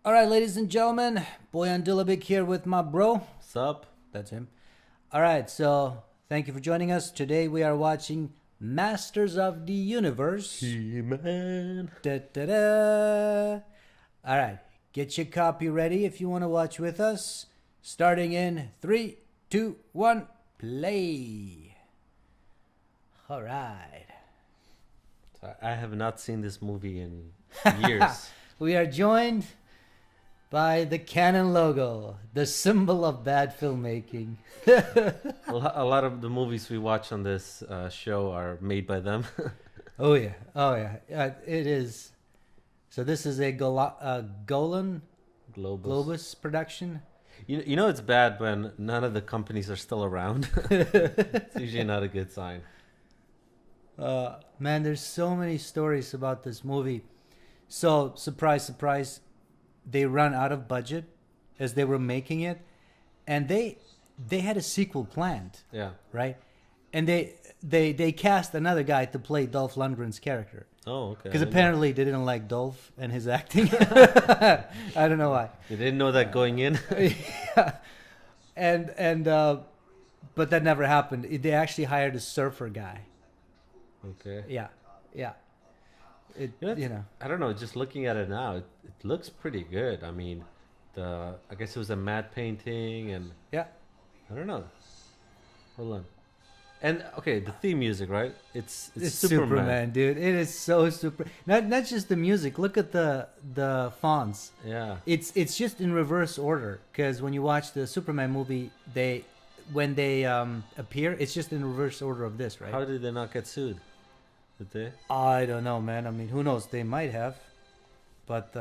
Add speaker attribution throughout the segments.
Speaker 1: All right, ladies and gentlemen, Boyan Dilabik here with my bro.
Speaker 2: Sup?
Speaker 1: That's him. All right, so thank you for joining us. Today we are watching Masters of the Universe.
Speaker 2: He-Man.
Speaker 1: Da-da-da. All right, get your copy ready if you want to watch with us. Starting in 3, 2, 1, play. All right.
Speaker 2: I have not seen this movie in years.
Speaker 1: We are joined by the Canon logo, the symbol of bad filmmaking.
Speaker 2: A lot of the movies we watch on this show are made by them.
Speaker 1: Oh yeah. It is. So this is a Golan Globus production.
Speaker 2: You know it's bad when none of the companies are still around. It's usually not a good sign.
Speaker 1: Man, there's so many stories about this movie. So surprise, surprise, they run out of budget as they were making it, and they had a sequel planned.
Speaker 2: Yeah.
Speaker 1: Right, and they cast another guy to play Dolph Lundgren's character.
Speaker 2: Oh, okay.
Speaker 1: Because apparently they didn't like Dolph and his acting. I don't know why.
Speaker 2: You didn't know that going in?
Speaker 1: Yeah. And but that never happened. They actually hired a surfer guy.
Speaker 2: Okay.
Speaker 1: Yeah.
Speaker 2: You know, I don't know. Just looking at it now, it looks pretty good. I mean, I guess it was a matte painting, and
Speaker 1: Yeah.
Speaker 2: I don't know. Hold on. And okay, the theme music, right? It's
Speaker 1: Superman, dude. It is so super. Not just the music. Look at the fonts.
Speaker 2: Yeah.
Speaker 1: It's just in reverse order, because when you watch the Superman movie, when they appear, it's just in reverse order of this, right?
Speaker 2: How did they not get sued? Did they?
Speaker 1: I don't know, man. I mean, who knows? They might have, but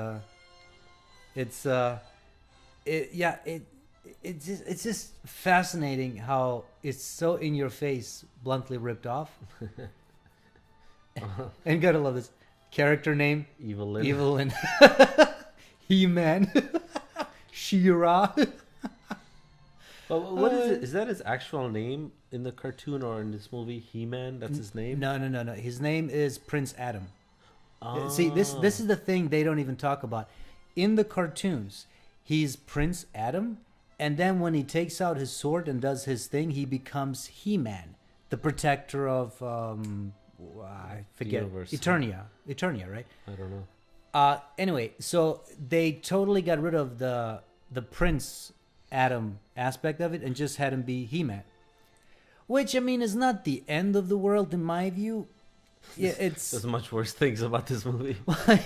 Speaker 1: it's just fascinating how it's so in your face, bluntly ripped off. And gotta love this character name,
Speaker 2: Evelyn.
Speaker 1: He-Man, She-Ra.
Speaker 2: Well, what is it? Is that his actual name in the cartoon or in this movie? He-Man? That's his name?
Speaker 1: No. His name is Prince Adam.
Speaker 2: Oh.
Speaker 1: See, this is the thing they don't even talk about. In the cartoons, he's Prince Adam, and then when he takes out his sword and does his thing, he becomes He-Man, the protector of I forget, Eternia, right?
Speaker 2: I don't know.
Speaker 1: Anyway, so they totally got rid of the Prince Adam aspect of it and just had him be He-Man, which, I mean, is not the end of the world in my view. Yeah,
Speaker 2: there's much worse things about this movie.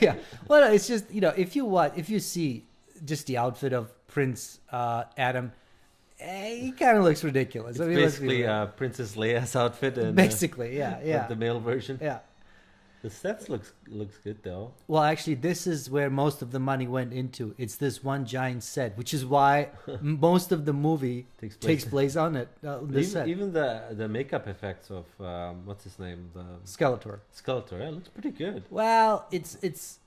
Speaker 1: Yeah, well, it's just, if you see just the outfit of Prince Adam, he kind of looks ridiculous.
Speaker 2: It's basically Princess Leia's outfit, and
Speaker 1: basically, yeah,
Speaker 2: the male version.
Speaker 1: Yeah.
Speaker 2: The sets looks good though.
Speaker 1: Well, actually, this is where most of the money went into. It's this one giant set, which is why most of the movie takes place on it. Set.
Speaker 2: Even the makeup effects of what's his name, the
Speaker 1: Skeletor.
Speaker 2: Yeah, looks pretty good.
Speaker 1: Well, it's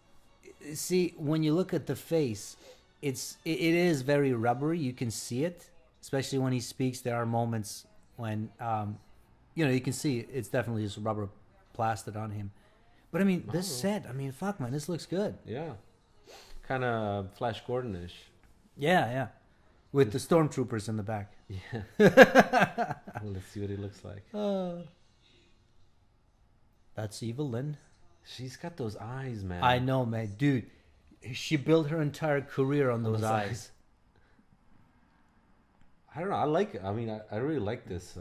Speaker 1: see, when you look at the face, it is very rubbery. You can see it, especially when he speaks. There are moments when you can see it's definitely just rubber plastered on him. But I mean, this set, fuck, man, this looks good.
Speaker 2: Yeah. Kind of Flash Gordon-ish.
Speaker 1: Yeah. With the stormtroopers in the back.
Speaker 2: Yeah. Well, let's see what he looks like.
Speaker 1: That's Evelyn.
Speaker 2: She's got those eyes, man.
Speaker 1: I know, man. Dude, she built her entire career on those eyes.
Speaker 2: I don't know. I like it. I mean, I really like this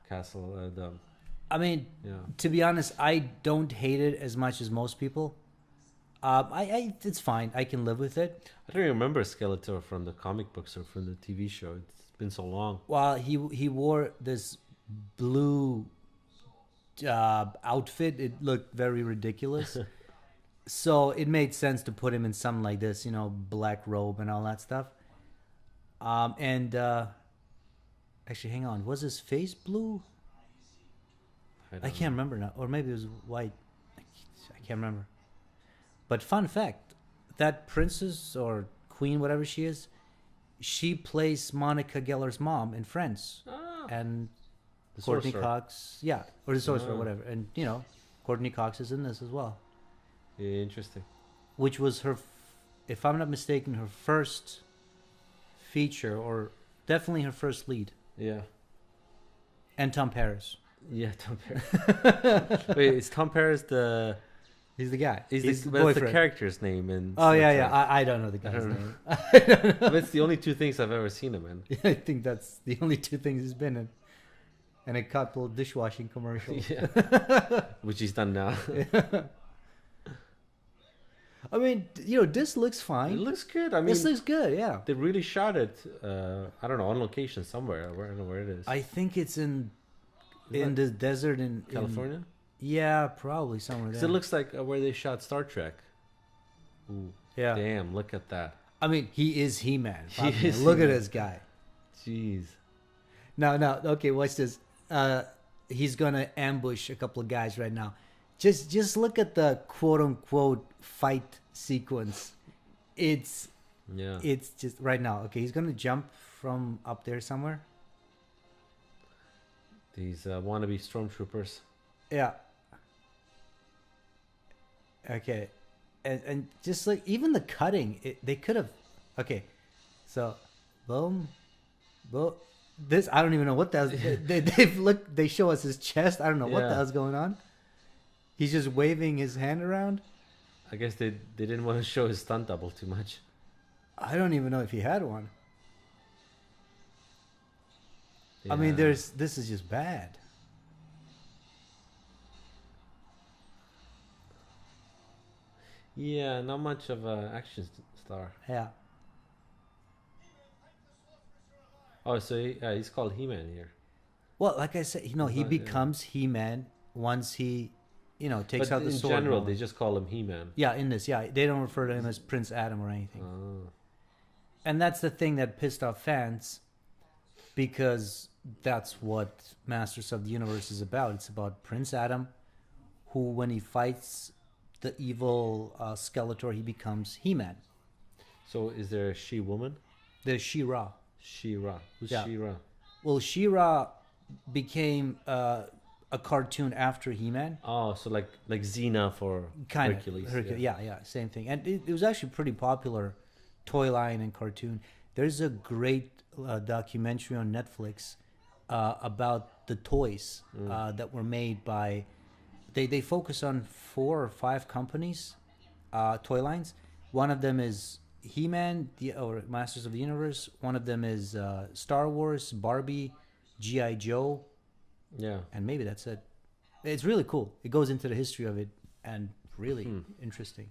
Speaker 2: castle. To be honest, I don't hate it as much as most people. It's fine. I can live with it. I don't remember Skeletor from the comic books or from the TV show. It's been so long.
Speaker 1: Well, he wore this blue outfit. It looked very ridiculous. So it made sense to put him in something like this, black robe and all that stuff. Actually, hang on. Was his face blue? I can't remember now. Or maybe it was white. I can't remember. But fun fact, that princess or queen, whatever she is, she plays Monica Geller's mom in Friends. And Courteney Cox, or the sorcerer, whatever. And, Courteney Cox is in this as well.
Speaker 2: Yeah, interesting.
Speaker 1: Which was her if I'm not mistaken, her first feature, or definitely her first lead.
Speaker 2: Yeah.
Speaker 1: And Tom Paris.
Speaker 2: Yeah, Tom Paris. Wait, is Tom Paris the...
Speaker 1: He's the guy.
Speaker 2: He's the
Speaker 1: boyfriend.
Speaker 2: That's the character's name in...
Speaker 1: Oh, yeah. I don't know the guy's name.
Speaker 2: That's the only two things I've ever seen him in.
Speaker 1: Yeah, I think that's the only two things he's been in. And a couple of dishwashing commercials.
Speaker 2: Yeah. Which he's done now.
Speaker 1: Yeah. I mean, you know, this looks fine.
Speaker 2: It looks good. I mean,
Speaker 1: this looks good, yeah.
Speaker 2: They really shot it, I don't know, on location somewhere. I don't know where it is.
Speaker 1: I think it's in the desert in
Speaker 2: California?
Speaker 1: Yeah, probably somewhere there.
Speaker 2: Because it looks like where they shot Star Trek. Ooh,
Speaker 1: yeah.
Speaker 2: Damn, look at that.
Speaker 1: I mean, he is He-Man. Look at this guy.
Speaker 2: Jeez.
Speaker 1: No, okay, watch this. He's going to ambush a couple of guys right now. Just look at the quote-unquote fight sequence. It's just right now. Okay, he's going to jump from up there somewhere.
Speaker 2: These wannabe stormtroopers.
Speaker 1: Yeah. Okay. And just like even the cutting, they could have... Okay, so boom. This, I don't even know what that was. They show us his chest. I don't know what the hell's going on. He's just waving his hand around.
Speaker 2: I guess they didn't want to show his stunt double too much.
Speaker 1: I don't even know if he had one.
Speaker 2: Yeah.
Speaker 1: I mean, this is just bad.
Speaker 2: Yeah, not much of an action star.
Speaker 1: Yeah.
Speaker 2: Oh, so he's called He-Man here.
Speaker 1: Well, like I said, he becomes He-Man once he, takes out the sword.
Speaker 2: In general, they just call him He-Man.
Speaker 1: Yeah, in this, they don't refer to him as Prince Adam or anything.
Speaker 2: Oh.
Speaker 1: And that's the thing that pissed off fans, because that's what Masters of the Universe is about. It's about Prince Adam, who, when he fights the evil Skeletor, he becomes He-Man.
Speaker 2: So is there a she-woman?
Speaker 1: There's She-Ra.
Speaker 2: She-Ra. Who's
Speaker 1: Yeah.
Speaker 2: She-Ra?
Speaker 1: Well, She-Ra became a cartoon after He-Man.
Speaker 2: Oh, so like Xena for Hercules.
Speaker 1: Yeah, same thing. And it was actually pretty popular toy line and cartoon. There's a great documentary on Netflix about the toys that were made by... They focus on 4 or 5 companies, toy lines. One of them is He-Man, or Masters of the Universe. One of them is Star Wars, Barbie, G.I. Joe.
Speaker 2: Yeah.
Speaker 1: And maybe that's it. It's really cool. It goes into the history of it, and really interesting.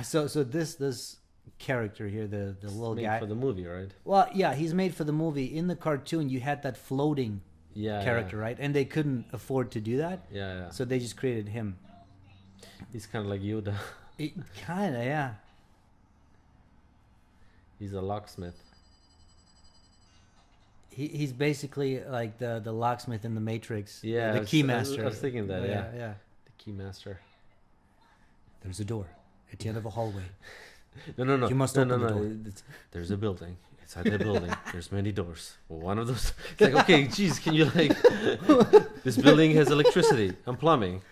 Speaker 1: So this character here, the little
Speaker 2: made
Speaker 1: guy
Speaker 2: for the movie, right?
Speaker 1: Well, yeah, he's made for the movie. In the cartoon, you had that floating character, right? And they couldn't afford to do that.
Speaker 2: Yeah.
Speaker 1: So they just created him.
Speaker 2: He's kind of like Yoda.
Speaker 1: Kind of, yeah.
Speaker 2: He's a locksmith.
Speaker 1: He's basically like the locksmith in the Matrix.
Speaker 2: Yeah,
Speaker 1: the keymaster.
Speaker 2: I was thinking that. Yeah. The keymaster.
Speaker 1: There's a door at the end of a hallway.
Speaker 2: No.
Speaker 1: You must open the door.
Speaker 2: There's a building. Inside the building, there's many doors. Well, one of those... It's like, okay, geez, can you this building has electricity and plumbing.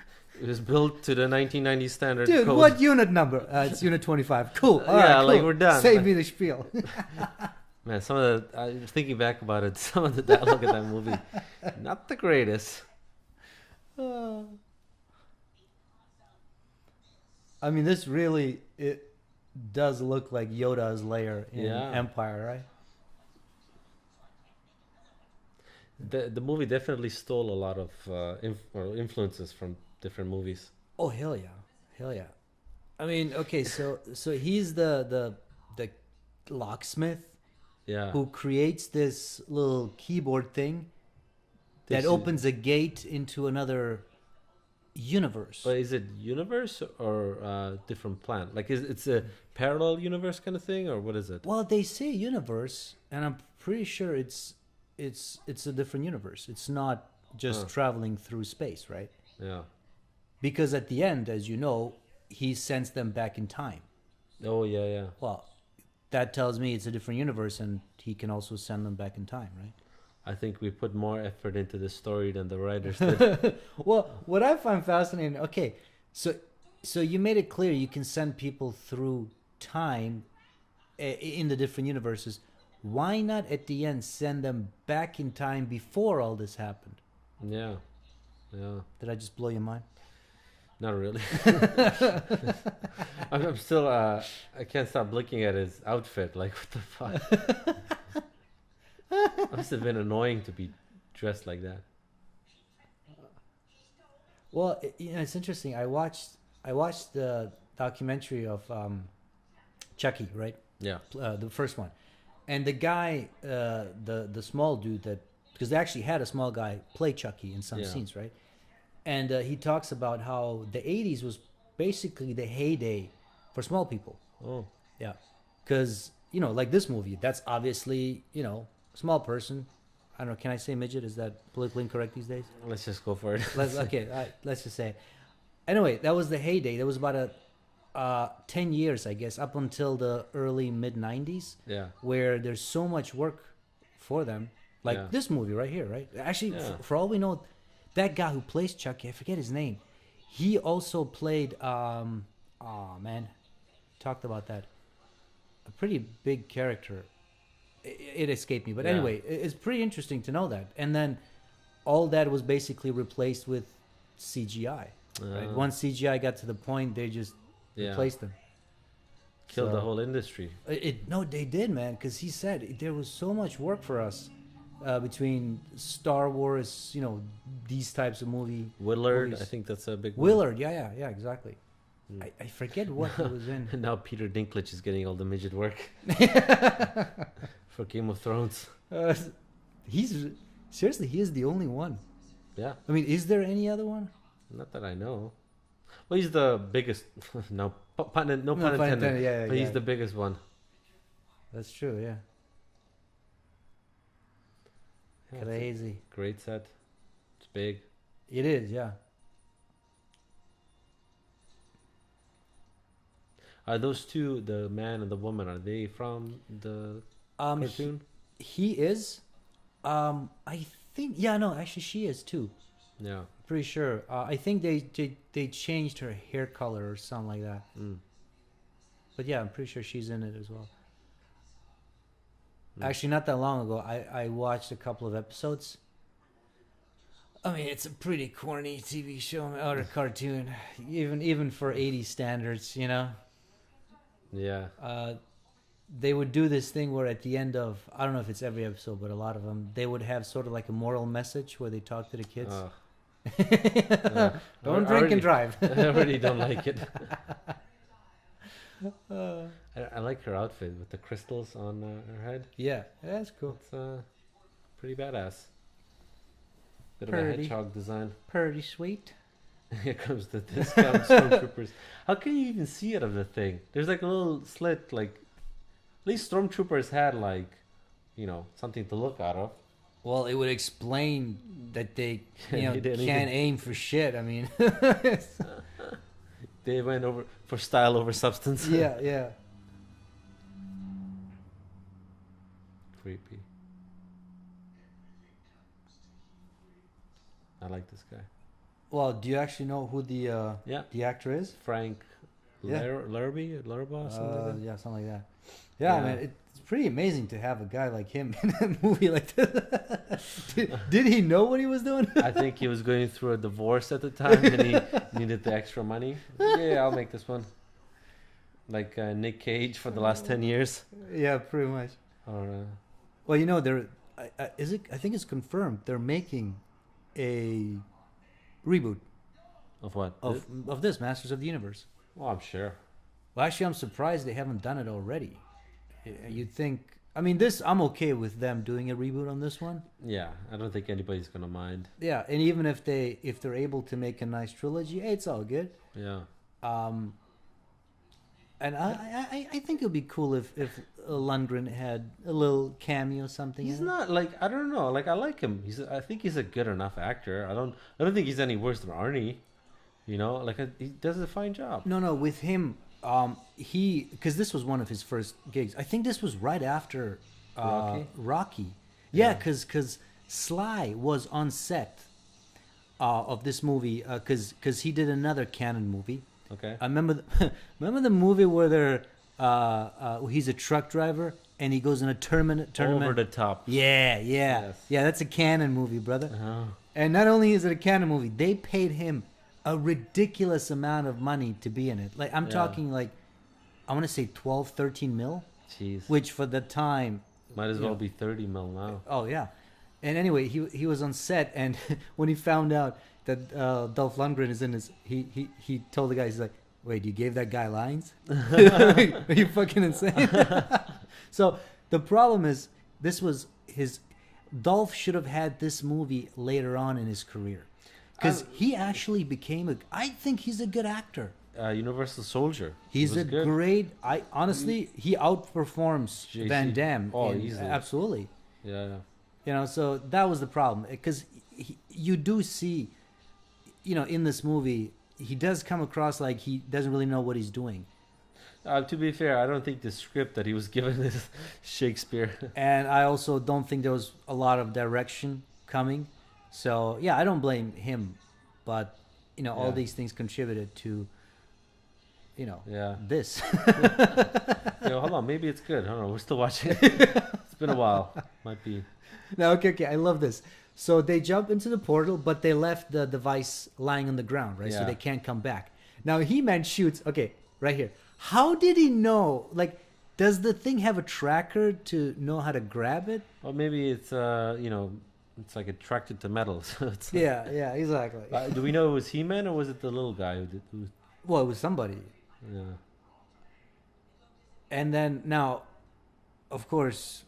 Speaker 2: It was built to the 1990 standard
Speaker 1: Dude,
Speaker 2: code.
Speaker 1: what unit number? It's unit 25. Cool. All right, cool.
Speaker 2: Like we're done.
Speaker 1: Save me the spiel.
Speaker 2: Man, some of the... thinking back about it, some of the dialogue in that movie, not the greatest.
Speaker 1: I mean, this really... It does look like Yoda's lair in Empire, right?
Speaker 2: The movie definitely stole a lot of influences from different movies.
Speaker 1: Oh, hell yeah. I mean, okay, so he's the locksmith who creates this little keyboard thing that opens a gate into another universe.
Speaker 2: But is it universe or different planet? Like, it's a parallel universe kind of thing, or what is it?
Speaker 1: Well, they say universe, and I'm pretty sure it's a different universe. It's not just traveling through space, right?
Speaker 2: Yeah.
Speaker 1: Because at the end, as you know, he sends them back in time.
Speaker 2: Oh, yeah.
Speaker 1: Well, that tells me it's a different universe, and he can also send them back in time, right?
Speaker 2: I think we put more effort into the story than the writers did.
Speaker 1: Well, what I find fascinating, okay, so So you made it clear you can send people through time in the different universes. Why not at the end send them back in time before all this happened?
Speaker 2: Yeah.
Speaker 1: Did I just blow your mind?
Speaker 2: Not really. I'm still. I can't stop looking at his outfit. Like, what the fuck? Must have been annoying to be dressed like that.
Speaker 1: Well, it's interesting. I watched the documentary of Chucky, right?
Speaker 2: Yeah.
Speaker 1: The first one, and the guy, the small dude that, because they actually had a small guy play Chucky in some scenes, right? And he talks about how the 80s was basically the heyday for small people.
Speaker 2: Oh.
Speaker 1: Yeah. Because, like this movie, that's obviously, small person. I don't know, can I say midget? Is that politically incorrect these days?
Speaker 2: Let's just go for it.
Speaker 1: Let's just say. Anyway, that was the heyday. There was about 10 years, I guess, up until the early mid-90s.
Speaker 2: Yeah.
Speaker 1: Where there's so much work for them. Like this movie right here, right? Actually, for all we know, that guy who plays Chucky, I forget his name. He also played, talked about that. A pretty big character. It escaped me. But anyway, it's pretty interesting to know that. And then all that was basically replaced with CGI. Right? Once CGI got to the point, they just replaced them.
Speaker 2: Killed the whole industry.
Speaker 1: No, they did, man. Because he said there was so much work for us. Between Star Wars, these types of movies.
Speaker 2: Willard, I think that's a big one.
Speaker 1: Willard, yeah, exactly. I forget what he was in.
Speaker 2: And now Peter Dinklage is getting all the midget work for Game of Thrones.
Speaker 1: He is the only one.
Speaker 2: Yeah.
Speaker 1: I mean, is there any other one?
Speaker 2: Not that I know. Well, he's the biggest. No pun intended.
Speaker 1: Yeah,
Speaker 2: but he's the biggest one.
Speaker 1: That's true, yeah. Crazy.
Speaker 2: Great set. It's big.
Speaker 1: It is, yeah.
Speaker 2: Are those two, the man and the woman, are they from the cartoon?
Speaker 1: He is. I think, actually she is too.
Speaker 2: Yeah.
Speaker 1: Pretty sure. I think they changed her hair color or something like that. But yeah, I'm pretty sure she's in it as well. Actually, not that long ago, I watched a couple of episodes. I mean, it's a pretty corny TV show or a cartoon, even for 80s standards,
Speaker 2: Yeah.
Speaker 1: They would do this thing where at the end of, I don't know if it's every episode, but a lot of them, they would have sort of like a moral message where they talk to the kids. Don't drink and drive.
Speaker 2: I already don't like it. I like her outfit with the crystals on her head.
Speaker 1: Yeah, that's cool.
Speaker 2: It's pretty badass. Bit of a hedgehog design.
Speaker 1: Pretty sweet.
Speaker 2: Here comes the discount stormtroopers. How can you even see it of the thing? There's like a little slit. Like, at least stormtroopers had like, something to look out of.
Speaker 1: Well, it would explain that they, can't aim for shit. I mean,
Speaker 2: they went over for style over substance.
Speaker 1: Yeah.
Speaker 2: Creepy. I like this guy.
Speaker 1: Well, do you actually know who the actor is?
Speaker 2: Frank Larby, Larba, something like that.
Speaker 1: Yeah, something like that. Yeah, man, it's pretty amazing to have a guy like him in a movie like this. Did he know what he was doing?
Speaker 2: I think he was going through a divorce at the time and he needed the extra money. Yeah, I'll make this one. Like Nick Cage for the last 10 years.
Speaker 1: Yeah, pretty much.
Speaker 2: Or,
Speaker 1: well, they're I think it's confirmed they're making a reboot
Speaker 2: of what?
Speaker 1: Of this Masters of the Universe.
Speaker 2: Well, I'm sure.
Speaker 1: Well, actually, I'm surprised they haven't done it already. You'd think. I mean, I'm okay with them doing a reboot on this one.
Speaker 2: Yeah, I don't think anybody's gonna mind.
Speaker 1: Yeah, and even if they're able to make a nice trilogy, it's all good.
Speaker 2: Yeah.
Speaker 1: And I think it'd be cool if Lundgren had a little cameo or something.
Speaker 2: He's not like, I don't know, like I like him. I think he's a good enough actor. I don't think he's any worse than Arnie. He does a fine job.
Speaker 1: No, with him, because this was one of his first gigs. I think this was right after Rocky. Yeah, because Sly was on set of this movie because he did another canon movie.
Speaker 2: Okay.
Speaker 1: I remember remember the movie where he's a truck driver and he goes in a tournament.
Speaker 2: Over the top.
Speaker 1: Yeah.
Speaker 2: Yes.
Speaker 1: Yeah, that's a canon movie, brother.
Speaker 2: Uh-huh.
Speaker 1: And not only is it a canon movie, they paid him a ridiculous amount of money to be in it. Like, I'm talking like, I want to say 12, 13 mil.
Speaker 2: Jeez.
Speaker 1: Which for the time...
Speaker 2: Might as well be 30 mil now.
Speaker 1: Oh, yeah. And anyway, he was on set, and when he found out that Dolph Lundgren is in his... He told the guy, he's like, wait, you gave that guy lines? Are you fucking insane? So the problem is, this was his... Dolph should have had this movie later on in his career. Because he actually became a... I think he's a good actor.
Speaker 2: Universal Soldier.
Speaker 1: He's a
Speaker 2: good.
Speaker 1: great... Honestly, he outperforms
Speaker 2: JC.
Speaker 1: Van Damme.
Speaker 2: Easily.
Speaker 1: Absolutely.
Speaker 2: Yeah.
Speaker 1: You know, so that was the problem. Because you do see, you know, in this movie, he does come across like he doesn't really know what he's doing.
Speaker 2: To be fair, I don't think the script that he was given is Shakespeare.
Speaker 1: And I also don't think there was a lot of direction coming. So, yeah, I don't blame him. But, you know, all these things contributed to, you know, this.
Speaker 2: Yo, hold on. Maybe it's good. I don't know. We're still watching it. It's been a while. Might be.
Speaker 1: No, okay. I love this. So they jump into the portal, but they left the device lying on the ground, right?
Speaker 2: Yeah.
Speaker 1: So they can't come back. Now, He-Man shoots. Okay, right here. How did he know? Like, does the thing have a tracker to know how to grab it?
Speaker 2: Well, maybe it's, you know, it's like attracted to metal. So it's like,
Speaker 1: Yeah, exactly.
Speaker 2: do we know it was He-Man or was it the little guy who did?
Speaker 1: Well, it was somebody.
Speaker 2: Yeah.
Speaker 1: And then now, of course,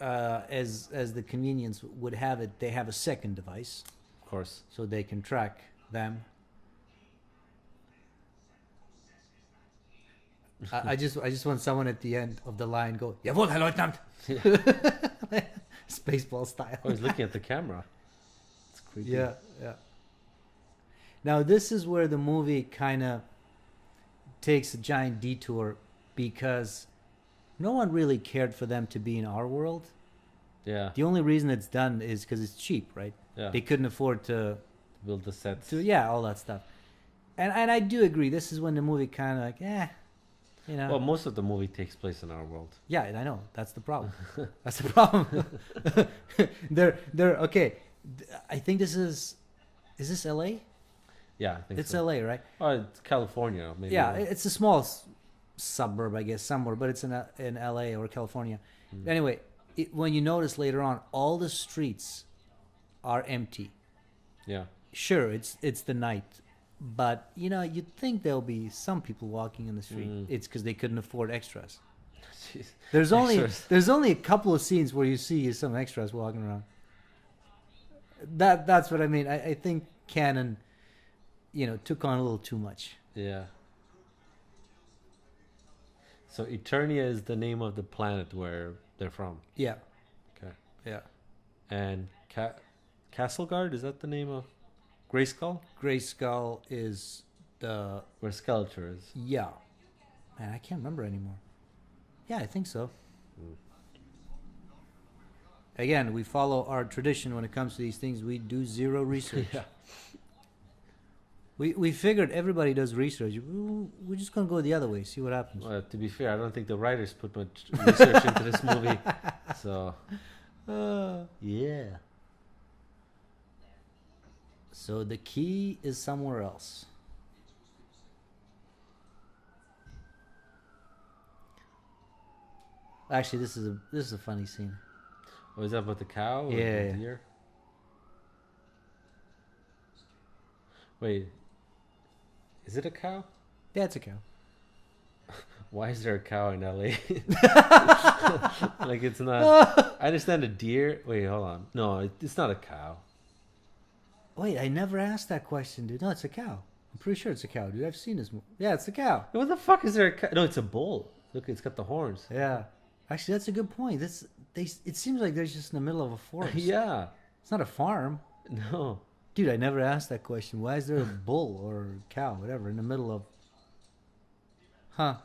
Speaker 1: as the convenience would have it, they have a second device.
Speaker 2: Of course.
Speaker 1: So they can track them. I just want someone at the end of the line go, Jawohl, Herr Leutnant! Spaceball style.
Speaker 2: Oh, he's looking at the camera. It's creepy.
Speaker 1: Yeah. Now, this is where the movie kind of takes a giant detour because no one really cared for them to be in our world.
Speaker 2: Yeah.
Speaker 1: The only reason it's done is because it's cheap, right?
Speaker 2: Yeah.
Speaker 1: They couldn't afford to
Speaker 2: build the sets.
Speaker 1: All that stuff. And I do agree. This is when the movie kind of like, you know.
Speaker 2: Well, most of the movie takes place in our world.
Speaker 1: Yeah, I know. That's the problem. That's the problem. they're okay. I think this is this L.A.?
Speaker 2: Yeah, I think
Speaker 1: it's
Speaker 2: so.
Speaker 1: L.A., right?
Speaker 2: Oh, it's California, maybe.
Speaker 1: Yeah, it's a small suburb, I guess, somewhere, but it's in L.A. or California. Anyway, when you notice later on, all the streets are empty.
Speaker 2: Yeah.
Speaker 1: Sure, it's the night. But, you know, you'd think there'll be some people walking in the street. It's because they couldn't afford extras.
Speaker 2: Jeez.
Speaker 1: There's only a couple of scenes where you see some extras walking around. That's what I mean. I think Canon, you know, took on a little too much.
Speaker 2: Yeah. So Eternia is the name of the planet where they're from.
Speaker 1: Yeah.
Speaker 2: Okay.
Speaker 1: Yeah.
Speaker 2: And Castleguard, is that the name of Grayskull?
Speaker 1: Grayskull is the...
Speaker 2: Where Skeletor is.
Speaker 1: Yeah. Man, I can't remember anymore. Yeah, I think so. Again, we follow our tradition when it comes to these things. We do zero research.
Speaker 2: Yeah.
Speaker 1: We figured everybody does research. We're just going to go the other way, see what happens.
Speaker 2: Well, to be fair, I don't think the writers put much research into this movie. So, yeah. So the key is somewhere else.
Speaker 1: Actually, this is a funny scene.
Speaker 2: Oh, is that about the cow? Or
Speaker 1: Yeah.
Speaker 2: the deer? Wait. Is it a cow?
Speaker 1: Yeah, it's a cow.
Speaker 2: Why is there a cow in LA? Like, it's not. I understand a deer. Wait, hold on. No, it's not a cow.
Speaker 1: Wait, I never asked that question, dude. No, it's a cow. I'm pretty sure it's a cow, dude. I've seen this movie. Yeah, it's a cow.
Speaker 2: What the fuck is there a cow? No, it's a bull. Look, it's got the horns.
Speaker 1: Yeah. Actually, that's a good point. It seems like they're just in the middle of a forest.
Speaker 2: Yeah.
Speaker 1: It's not a farm.
Speaker 2: No.
Speaker 1: Dude, I never asked that question. Why is there a bull or cow, whatever, in the middle of... Huh.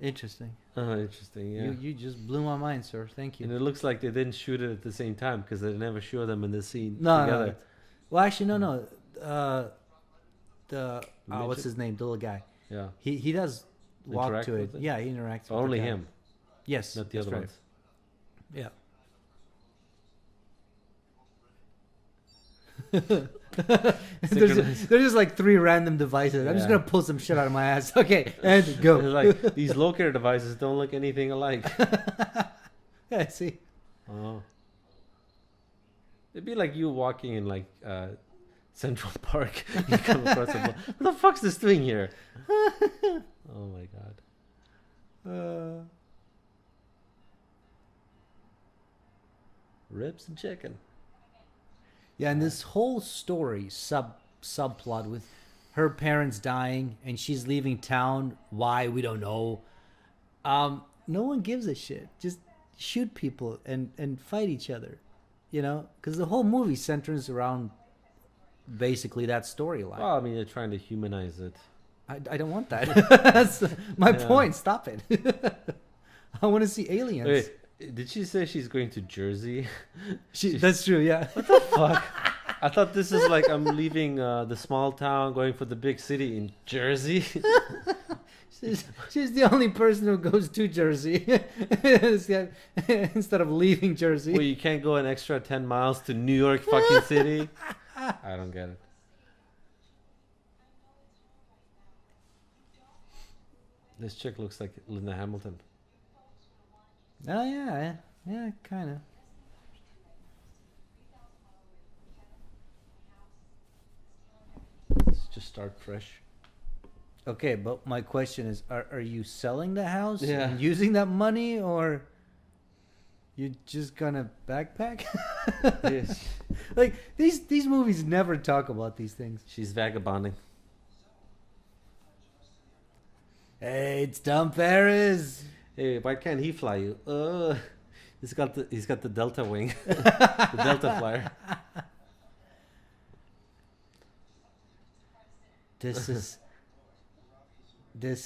Speaker 1: Interesting.
Speaker 2: Interesting, yeah.
Speaker 1: You just blew my mind, sir. Thank you.
Speaker 2: And it looks like they didn't shoot it at the same time because they never show them in the scene
Speaker 1: No,
Speaker 2: together.
Speaker 1: no. Well, actually, no. the what's his name, the little guy.
Speaker 2: Yeah.
Speaker 1: He does walk
Speaker 2: Interact
Speaker 1: to it.
Speaker 2: with it?
Speaker 1: Yeah, he interacts.
Speaker 2: So
Speaker 1: with
Speaker 2: only
Speaker 1: the guy.
Speaker 2: him,
Speaker 1: Yes,
Speaker 2: not the
Speaker 1: that's
Speaker 2: other
Speaker 1: right.
Speaker 2: ones.
Speaker 1: Yeah. there's just like 3 random devices. I'm just
Speaker 2: Yeah.
Speaker 1: gonna pull some shit out of my ass. Okay, and go.
Speaker 2: It's like these locator devices don't look anything alike.
Speaker 1: Yeah, see.
Speaker 2: Oh. It'd be like you walking in like Central Park. You come across a what the fuck's this doing here? Oh my god. Ribs and chicken.
Speaker 1: Yeah, and this whole story subplot with her parents dying and she's leaving town. Why, we don't know. No one gives a shit. Just shoot people and fight each other, you know, because the whole movie centers around basically that storyline.
Speaker 2: Well, I mean, they're trying to humanize it.
Speaker 1: I don't want that. That's my point. Stop it. I want to see aliens.
Speaker 2: Wait, did she say she's going to Jersey?
Speaker 1: That's true, yeah.
Speaker 2: What the fuck? I thought this is like I'm leaving the small town, going for the big city in Jersey.
Speaker 1: She's the only person who goes to Jersey instead of leaving Jersey.
Speaker 2: Well, you can't go an extra 10 miles to New York fucking city? I don't get it. This chick looks like Linda Hamilton.
Speaker 1: Oh, yeah, kind of.
Speaker 2: Let's just start fresh.
Speaker 1: Okay, but my question is, are you selling the house
Speaker 2: Yeah.
Speaker 1: and using that money, or you just gonna backpack?
Speaker 2: Yes.
Speaker 1: Like, these movies never talk about these things.
Speaker 2: She's vagabonding.
Speaker 1: Hey, it's Tom Paris.
Speaker 2: Hey, why can't he fly you? He's got the Delta wing. The Delta flyer.
Speaker 1: This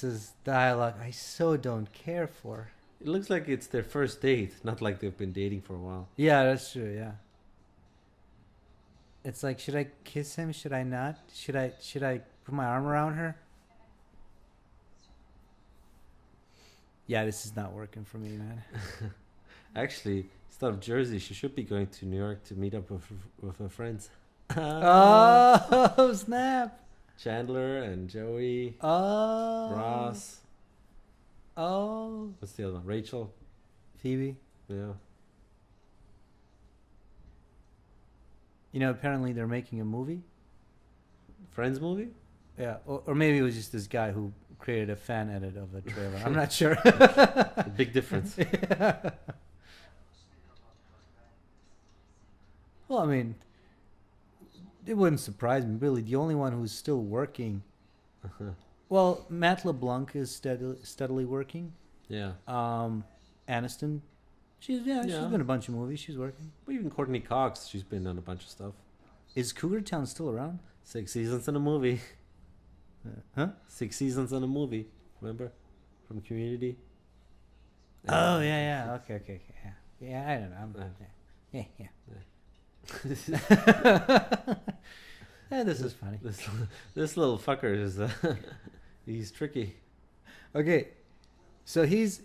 Speaker 1: is dialogue I so don't care for.
Speaker 2: It looks like it's their first date, not like they've been dating for a while.
Speaker 1: Yeah, that's true, yeah. It's like, should I kiss him? Should I not? Should I put my arm around her? Yeah, this is not working for me, man.
Speaker 2: Actually, instead of Jersey, she should be going to New York to meet up with her friends.
Speaker 1: Oh, snap.
Speaker 2: Chandler and Joey,
Speaker 1: Oh.
Speaker 2: Ross.
Speaker 1: Oh.
Speaker 2: What's the other one? Rachel.
Speaker 1: Phoebe.
Speaker 2: Yeah.
Speaker 1: You know, apparently they're making a movie.
Speaker 2: Friends movie?
Speaker 1: Yeah, or maybe it was just this guy who created a fan edit of a trailer. I'm not sure.
Speaker 2: Big difference.
Speaker 1: Yeah. Well, I mean, it wouldn't surprise me, really. The only one who's still working... Well, Matt LeBlanc is steadily working.
Speaker 2: Yeah.
Speaker 1: Aniston, she's been in a bunch of movies. She's working.
Speaker 2: But even Courteney Cox, she's been on a bunch of stuff.
Speaker 1: Is Cougar Town still around?
Speaker 2: 6 seasons in a movie.
Speaker 1: Huh?
Speaker 2: 6 seasons in a movie. Remember? From Community?
Speaker 1: Oh, yeah. Okay. Yeah, I don't know. Yeah. Yeah, this is funny.
Speaker 2: This little fucker is... he's tricky.
Speaker 1: Okay, so he's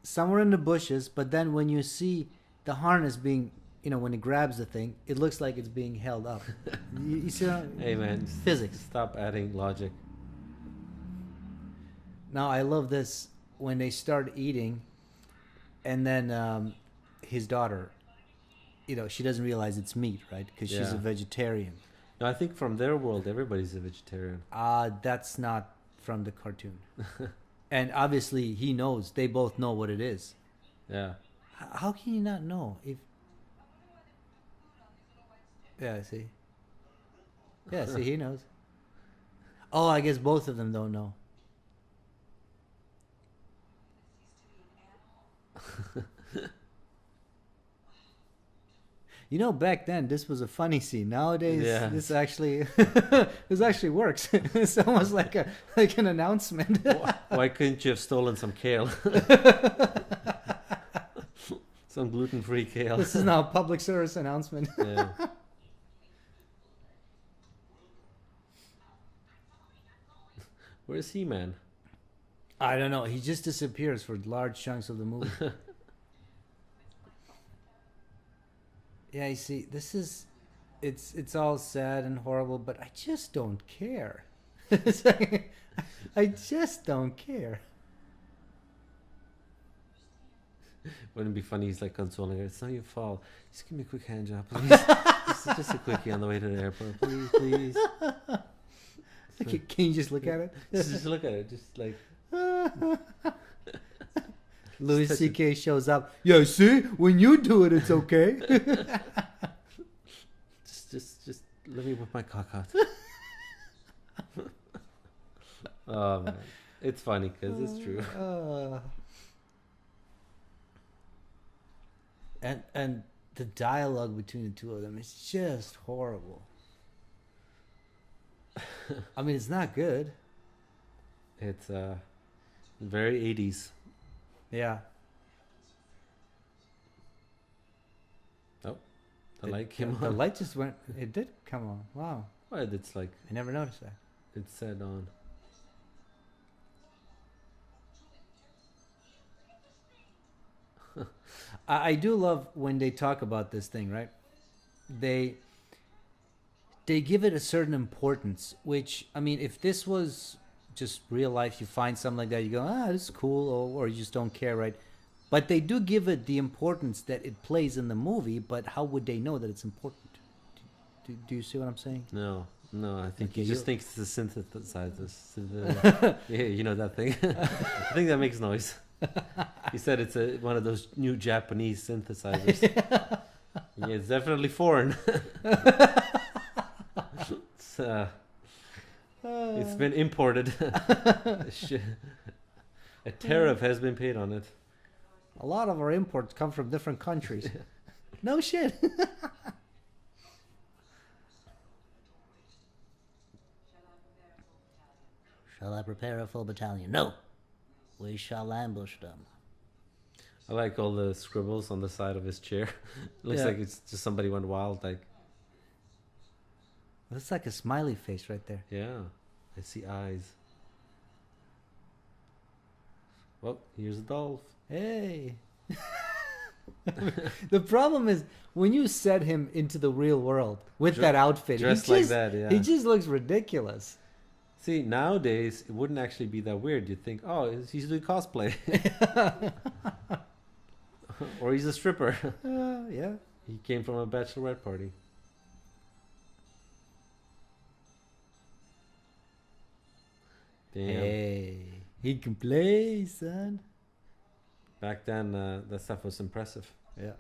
Speaker 1: somewhere in the bushes, but then when you see the harness being, when it grabs the thing, it looks like it's being held up. You see how...
Speaker 2: Hey, man.
Speaker 1: Physics.
Speaker 2: Stop adding logic.
Speaker 1: Now, I love this when they start eating, and then his daughter, she doesn't realize it's meat, right? Because she's a vegetarian.
Speaker 2: No, I think from their world, everybody's a vegetarian.
Speaker 1: That's not from the cartoon. And obviously, he knows. They both know what it is.
Speaker 2: Yeah.
Speaker 1: How can you not know? Yeah, see, he knows. Oh, I guess both of them don't know. Back then this was a funny scene. Nowadays, this actually works. It's almost like an announcement.
Speaker 2: Why couldn't you have stolen some kale? Some gluten-free kale.
Speaker 1: This is now a public service announcement.
Speaker 2: Yeah. Where's He-Man?
Speaker 1: I don't know. He just disappears for large chunks of the movie. Yeah, you see, this is, it's all sad and horrible, but I just don't care. It's like, I just don't care.
Speaker 2: Wouldn't it be funny? He's like consoling her. It's not your fault. Just give me a quick hand job, please. just a quickie on the way to the airport, please.
Speaker 1: Can you just look at it?
Speaker 2: Just look at it. Just like.
Speaker 1: Louis C.K. shows up. Yeah, see, when you do it, it's okay.
Speaker 2: just let me whip my cock out. Oh man, it's funny because it's true.
Speaker 1: And the dialogue between the two of them is just horrible. I mean, it's not good.
Speaker 2: It's very 80s.
Speaker 1: Yeah.
Speaker 2: Oh, the light came on.
Speaker 1: The light just went. It did come on. Wow.
Speaker 2: Well, it's like
Speaker 1: I never noticed that.
Speaker 2: it said on.
Speaker 1: I do love when they talk about this thing, right? They give it a certain importance, which, I mean, if this was just real life, you find something like that, you go, this is cool, or you just don't care, right? But they do give it the importance that it plays in the movie, but how would they know that it's important? Do you see what I'm saying?
Speaker 2: No, I think
Speaker 1: Okay,
Speaker 2: he just thinks it's a synthesizer. Yeah, you know that thing? I think that makes noise. He said it's one of those new Japanese synthesizers. Yeah, it's definitely foreign. It's been imported. A tariff has been paid on it.
Speaker 1: A lot of our imports come from different countries. No shit. Shall I prepare a full battalion? No. We shall ambush them.
Speaker 2: I like all the scribbles on the side of his chair. Looks like it's just somebody went wild. Like,
Speaker 1: that's like a smiley face right there.
Speaker 2: yeah, I see eyes. Well, here's Dolph.
Speaker 1: Hey. The problem is when you set him into the real world with that outfit,
Speaker 2: dressed like that, yeah.
Speaker 1: He just looks ridiculous.
Speaker 2: See, nowadays it wouldn't actually be that weird. You'd think, oh, he's doing cosplay, or he's a stripper.
Speaker 1: Yeah.
Speaker 2: He came from a bachelorette party. Damn.
Speaker 1: Hey, he can play, son.
Speaker 2: Back then, that stuff was impressive.
Speaker 1: Yeah.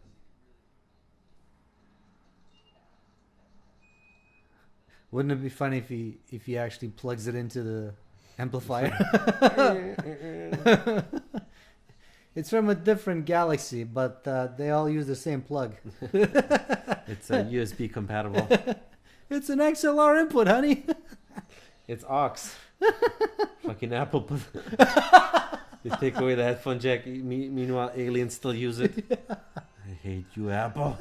Speaker 1: Wouldn't it be funny if he actually plugs it into the amplifier? It's from a different galaxy, but they all use the same plug.
Speaker 2: It's USB compatible.
Speaker 1: It's an XLR input, honey.
Speaker 2: It's aux. Fucking Apple. They take away the headphone jack. Meanwhile, aliens still use it. I hate you, Apple.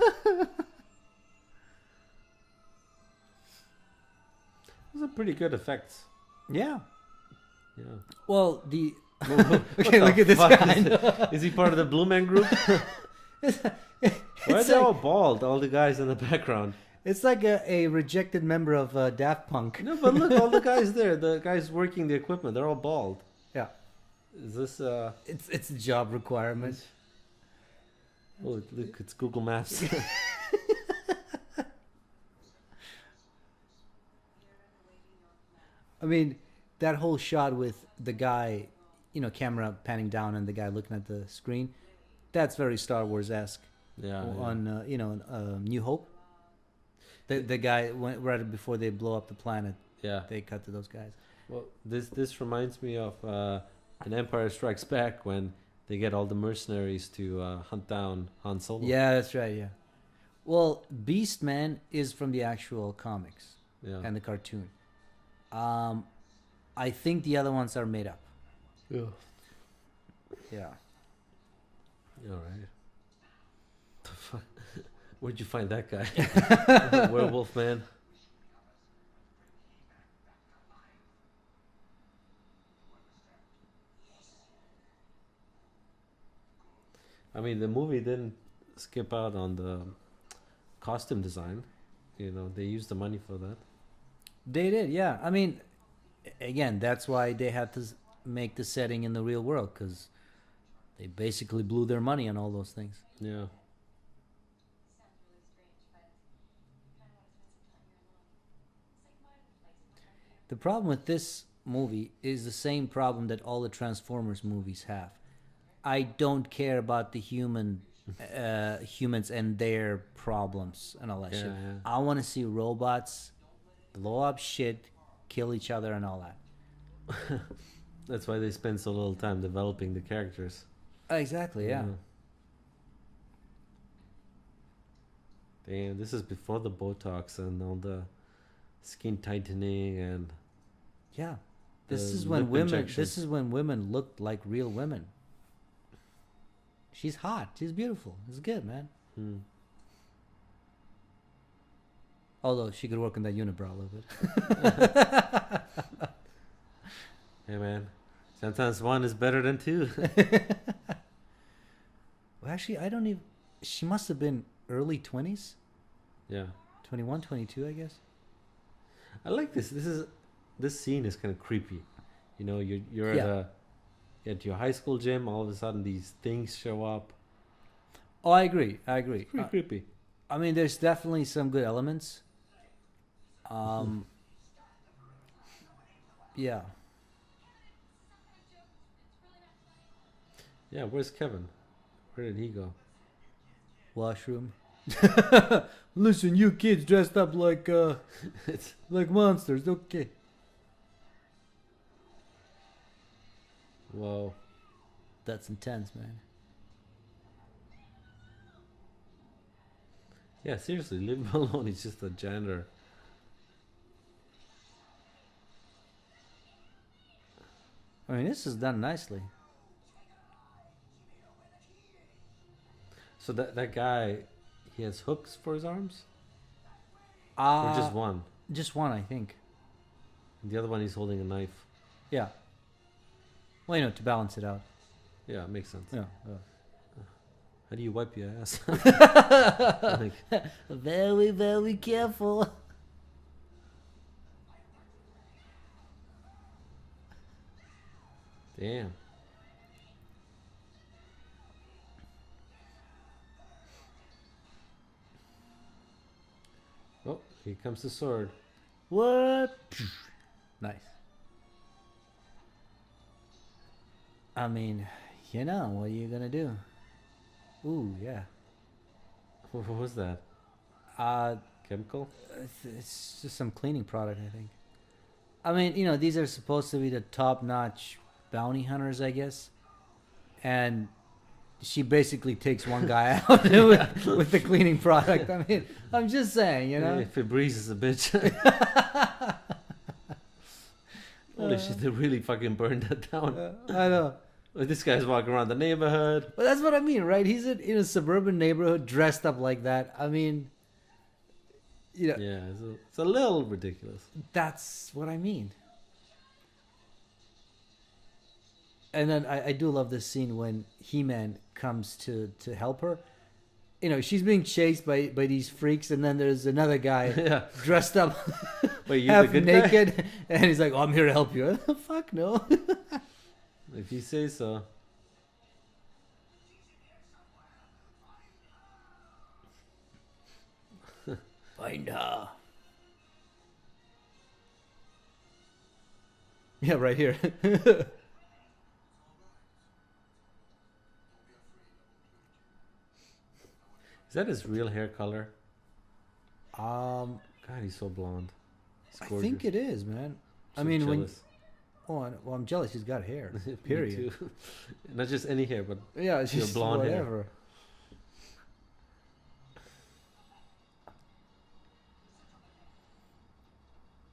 Speaker 2: Those are pretty good effects.
Speaker 1: Yeah.
Speaker 2: Yeah.
Speaker 1: Well, okay,
Speaker 2: What
Speaker 1: look
Speaker 2: the
Speaker 1: at this
Speaker 2: fuck
Speaker 1: guy.
Speaker 2: Is he part of the Blue Man Group? Why are they all bald? All the guys in the background.
Speaker 1: It's like a rejected member of Daft Punk.
Speaker 2: No, but look, all the guys there, the guys working the equipment, they're all bald.
Speaker 1: Yeah.
Speaker 2: Is this
Speaker 1: It's a job requirement.
Speaker 2: Oh, look, it's Google Maps.
Speaker 1: I mean, that whole shot with the guy, camera panning down and the guy looking at the screen, that's very Star Wars-esque.
Speaker 2: Yeah.
Speaker 1: On New Hope. The guy went right before they blow up the planet.
Speaker 2: Yeah.
Speaker 1: They cut to those guys.
Speaker 2: Well, this reminds me of an Empire Strikes Back when they get all the mercenaries to hunt down Han Solo.
Speaker 1: Yeah, that's right. Yeah. Well, Beastman is from the actual comics and the cartoon. I think the other ones are made up.
Speaker 2: Yeah.
Speaker 1: Yeah.
Speaker 2: All right. The fuck? Where'd you find that guy? Werewolf man. I mean, the movie didn't skip out on the costume design. You know, they used the money for that.
Speaker 1: They did, yeah. I mean, again, that's why they had to make the setting in the real world, because they basically blew their money on all those things.
Speaker 2: Yeah.
Speaker 1: The problem with this movie is the same problem that all the Transformers movies have. I don't care about the humans and their problems and all that shit.
Speaker 2: Yeah.
Speaker 1: I want to see robots blow up shit, kill each other, and all that.
Speaker 2: That's why they spend so little time developing the characters.
Speaker 1: Exactly, yeah.
Speaker 2: Damn, this is before the Botox and all the skin tightening and
Speaker 1: yeah. This is when women looked like real women. She's hot. She's beautiful. It's good, man. Although she could work on that unibrow a little bit.
Speaker 2: Hey, man. Sometimes one is better than two.
Speaker 1: Well, actually, I don't even... She must have been early 20s.
Speaker 2: Yeah.
Speaker 1: 21, 22, I guess.
Speaker 2: I like this. This scene is kind of creepy. You know, you're at your high school gym. All of a sudden, these things show up.
Speaker 1: Oh, I agree.
Speaker 2: Pretty creepy.
Speaker 1: I mean, there's definitely some good elements. Yeah.
Speaker 2: Yeah, where's Kevin? Where did he go?
Speaker 1: Washroom. Listen, you kids dressed up like like monsters. Okay.
Speaker 2: Whoa.
Speaker 1: That's intense, man.
Speaker 2: Yeah, seriously, leave him alone. He's just a janitor.
Speaker 1: I mean, this is done nicely.
Speaker 2: So that guy, he has hooks for his arms? Or just one?
Speaker 1: Just one, I think.
Speaker 2: And the other one, he's holding a knife.
Speaker 1: Yeah. Well, you know, to balance it out.
Speaker 2: Yeah, it makes sense.
Speaker 1: Yeah.
Speaker 2: How do you wipe your ass?
Speaker 1: Very, very careful.
Speaker 2: Damn. Oh, here comes the sword.
Speaker 1: What? Nice. I mean, you know, what are you gonna do? Ooh, yeah.
Speaker 2: What was that? Chemical?
Speaker 1: It's just some cleaning product, I think. I mean, you know, these are supposed to be the top-notch bounty hunters, I guess. And she basically takes one guy out with the cleaning product. I mean, I'm just saying, you know.
Speaker 2: Hey, Febreze is a bitch. Holy shit, they really fucking burned that down.
Speaker 1: I know.
Speaker 2: This guy's walking around the neighborhood.
Speaker 1: But that's what I mean, right? He's in a suburban neighborhood dressed up like that. I mean, you know.
Speaker 2: Yeah, it's a little ridiculous.
Speaker 1: That's what I mean. And then I do love this scene when He-Man comes to help her. You know, she's being chased by these freaks, and then there's another guy dressed up
Speaker 2: Wait,
Speaker 1: half naked, and he's like, "Oh, I'm here to help you." Fuck no.
Speaker 2: If you say so.
Speaker 1: Find her. Yeah, right here.
Speaker 2: Is that his real hair color? God, he's so blonde.
Speaker 1: I think it is, man.
Speaker 2: So
Speaker 1: I mean,
Speaker 2: jealous.
Speaker 1: well, I'm jealous. He's got hair. Period.
Speaker 2: Me too. Not just any hair, but
Speaker 1: Yeah, it's
Speaker 2: your
Speaker 1: just
Speaker 2: blonde
Speaker 1: whatever.
Speaker 2: hair.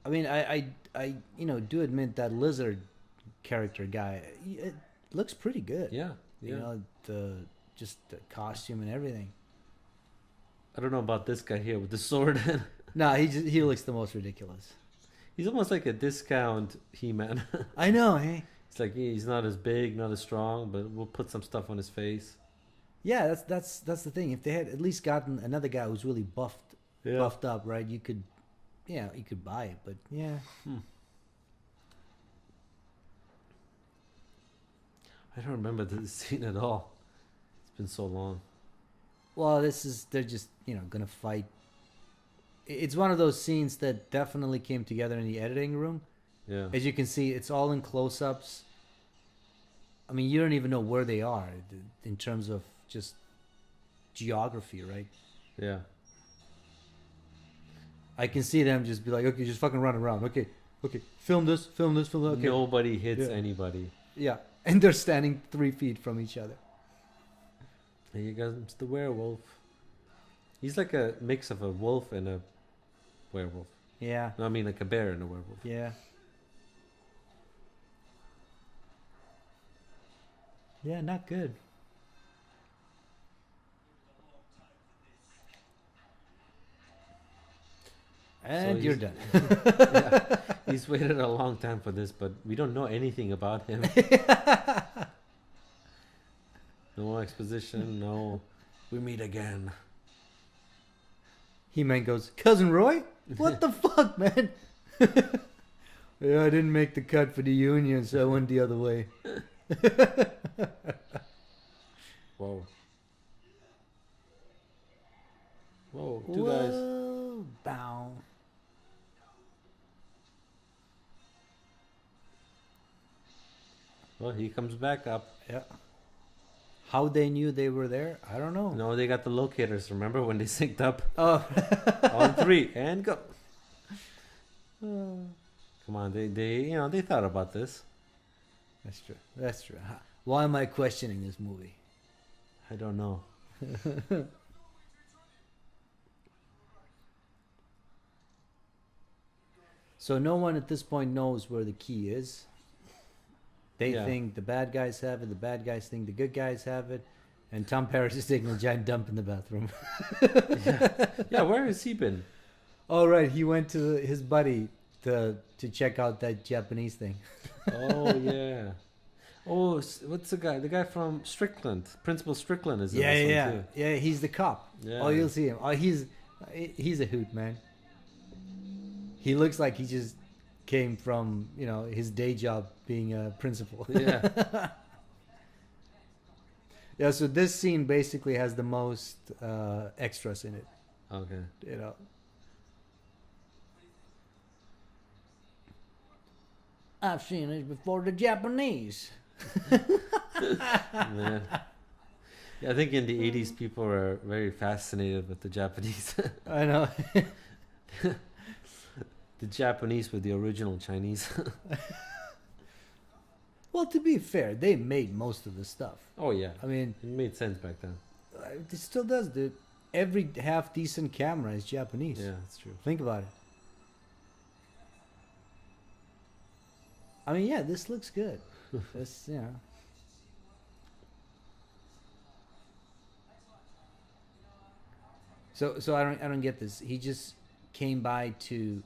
Speaker 1: I mean, I you know, do admit that lizard character guy. It looks pretty good.
Speaker 2: Yeah.
Speaker 1: You know, just the costume and everything.
Speaker 2: I don't know about this guy here with the sword.
Speaker 1: No, he looks the most ridiculous.
Speaker 2: He's almost like a discount He-Man.
Speaker 1: I know, hey.
Speaker 2: It's like he's not as big, not as strong, but we'll put some stuff on his face.
Speaker 1: Yeah, that's the thing. If they had at least gotten another guy who's really buffed up, right? You could buy it, but yeah.
Speaker 2: I don't remember this scene at all. It's been so long.
Speaker 1: Well, they're just gonna fight. It's one of those scenes that definitely came together in the editing room.
Speaker 2: Yeah.
Speaker 1: As you can see, it's all in close-ups. I mean, you don't even know where they are in terms of just geography, right?
Speaker 2: Yeah.
Speaker 1: I can see them just be like, okay, just fucking run around. Okay, film this. Okay.
Speaker 2: Nobody hits anybody.
Speaker 1: Yeah, and they're standing 3 feet from each other.
Speaker 2: Here you comes the werewolf. He's like a mix of a wolf and a werewolf.
Speaker 1: Yeah.
Speaker 2: No, I mean like a bear and a werewolf.
Speaker 1: Yeah. Yeah, not good. And
Speaker 2: So
Speaker 1: you're done.
Speaker 2: Yeah, he's waited a long time for this, but we don't know anything about him. No exposition, no. We meet again.
Speaker 1: He-Man goes, Cousin Roy? What the fuck, man? Yeah, I didn't make the cut for the Union, so I went the other way.
Speaker 2: Whoa. Whoa, two guys.
Speaker 1: Bow.
Speaker 2: Well, he comes back up.
Speaker 1: Yeah. How they knew they were there, I don't know.
Speaker 2: No, they got the locators. Remember when they synced up?
Speaker 1: Oh.
Speaker 2: On 3 and go. Come on, they thought about this.
Speaker 1: That's true. Why am I questioning this movie?
Speaker 2: I don't know.
Speaker 1: So no one at this point knows where the key is. They think the bad guys have it. The bad guys think the good guys have it. And Tom Paris is taking a giant dump in the bathroom.
Speaker 2: Yeah, where has he been?
Speaker 1: Oh, right. He went to his buddy to check out that Japanese thing.
Speaker 2: Oh, yeah. Oh, what's the guy? The guy from Strickland. Principal Strickland is in this one too.
Speaker 1: Yeah, he's the cop.
Speaker 2: Yeah.
Speaker 1: Oh, you'll see him. Oh, he's a hoot, man. He looks like he just came from, his day job being a principal.
Speaker 2: Yeah.
Speaker 1: Yeah, so this scene basically has the most extras in it.
Speaker 2: Okay.
Speaker 1: I've seen it before the Japanese.
Speaker 2: Man. Yeah, I think in the 80s people were very fascinated with the Japanese.
Speaker 1: I know.
Speaker 2: The Japanese were the original Chinese.
Speaker 1: Well, to be fair, they made most of the stuff.
Speaker 2: Oh, yeah.
Speaker 1: I mean,
Speaker 2: it made sense back then.
Speaker 1: It still does, dude. Every half decent camera is Japanese.
Speaker 2: Yeah, that's true.
Speaker 1: Think about it. I mean, yeah, this looks good. This, So I don't get this. He just came by to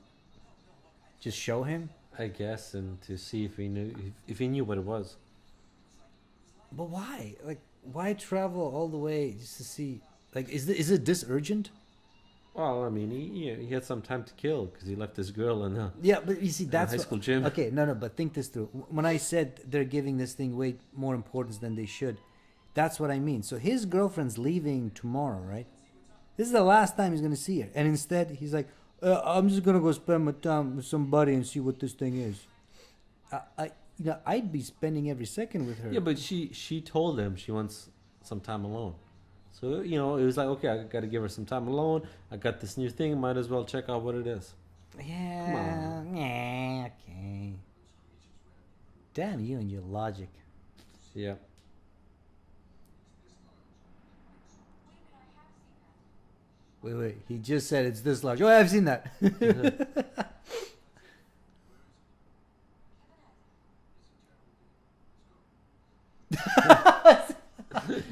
Speaker 1: just show him.
Speaker 2: I guess, and to see if he knew what it was.
Speaker 1: But why? Like, why travel all the way just to see? Like, is it this urgent?
Speaker 2: Well, I mean, he had some time to kill because he left this girl in a
Speaker 1: but you see, that's
Speaker 2: high school gym.
Speaker 1: Okay, no, but think this through. When I said they're giving this thing way more importance than they should, that's what I mean. So his girlfriend's leaving tomorrow, right? This is the last time he's gonna see her, and instead he's like, I'm just gonna go spend my time with somebody and see what this thing is. I'd be spending every second with her.
Speaker 2: Yeah, but she told him she wants some time alone. So, it was like, okay, I got to give her some time alone. I got this new thing. Might as well check out what it is.
Speaker 1: Yeah.
Speaker 2: Come on.
Speaker 1: Yeah, okay. Damn you and your logic.
Speaker 2: Yeah.
Speaker 1: Wait. He just said it's this large. Oh, I've seen that.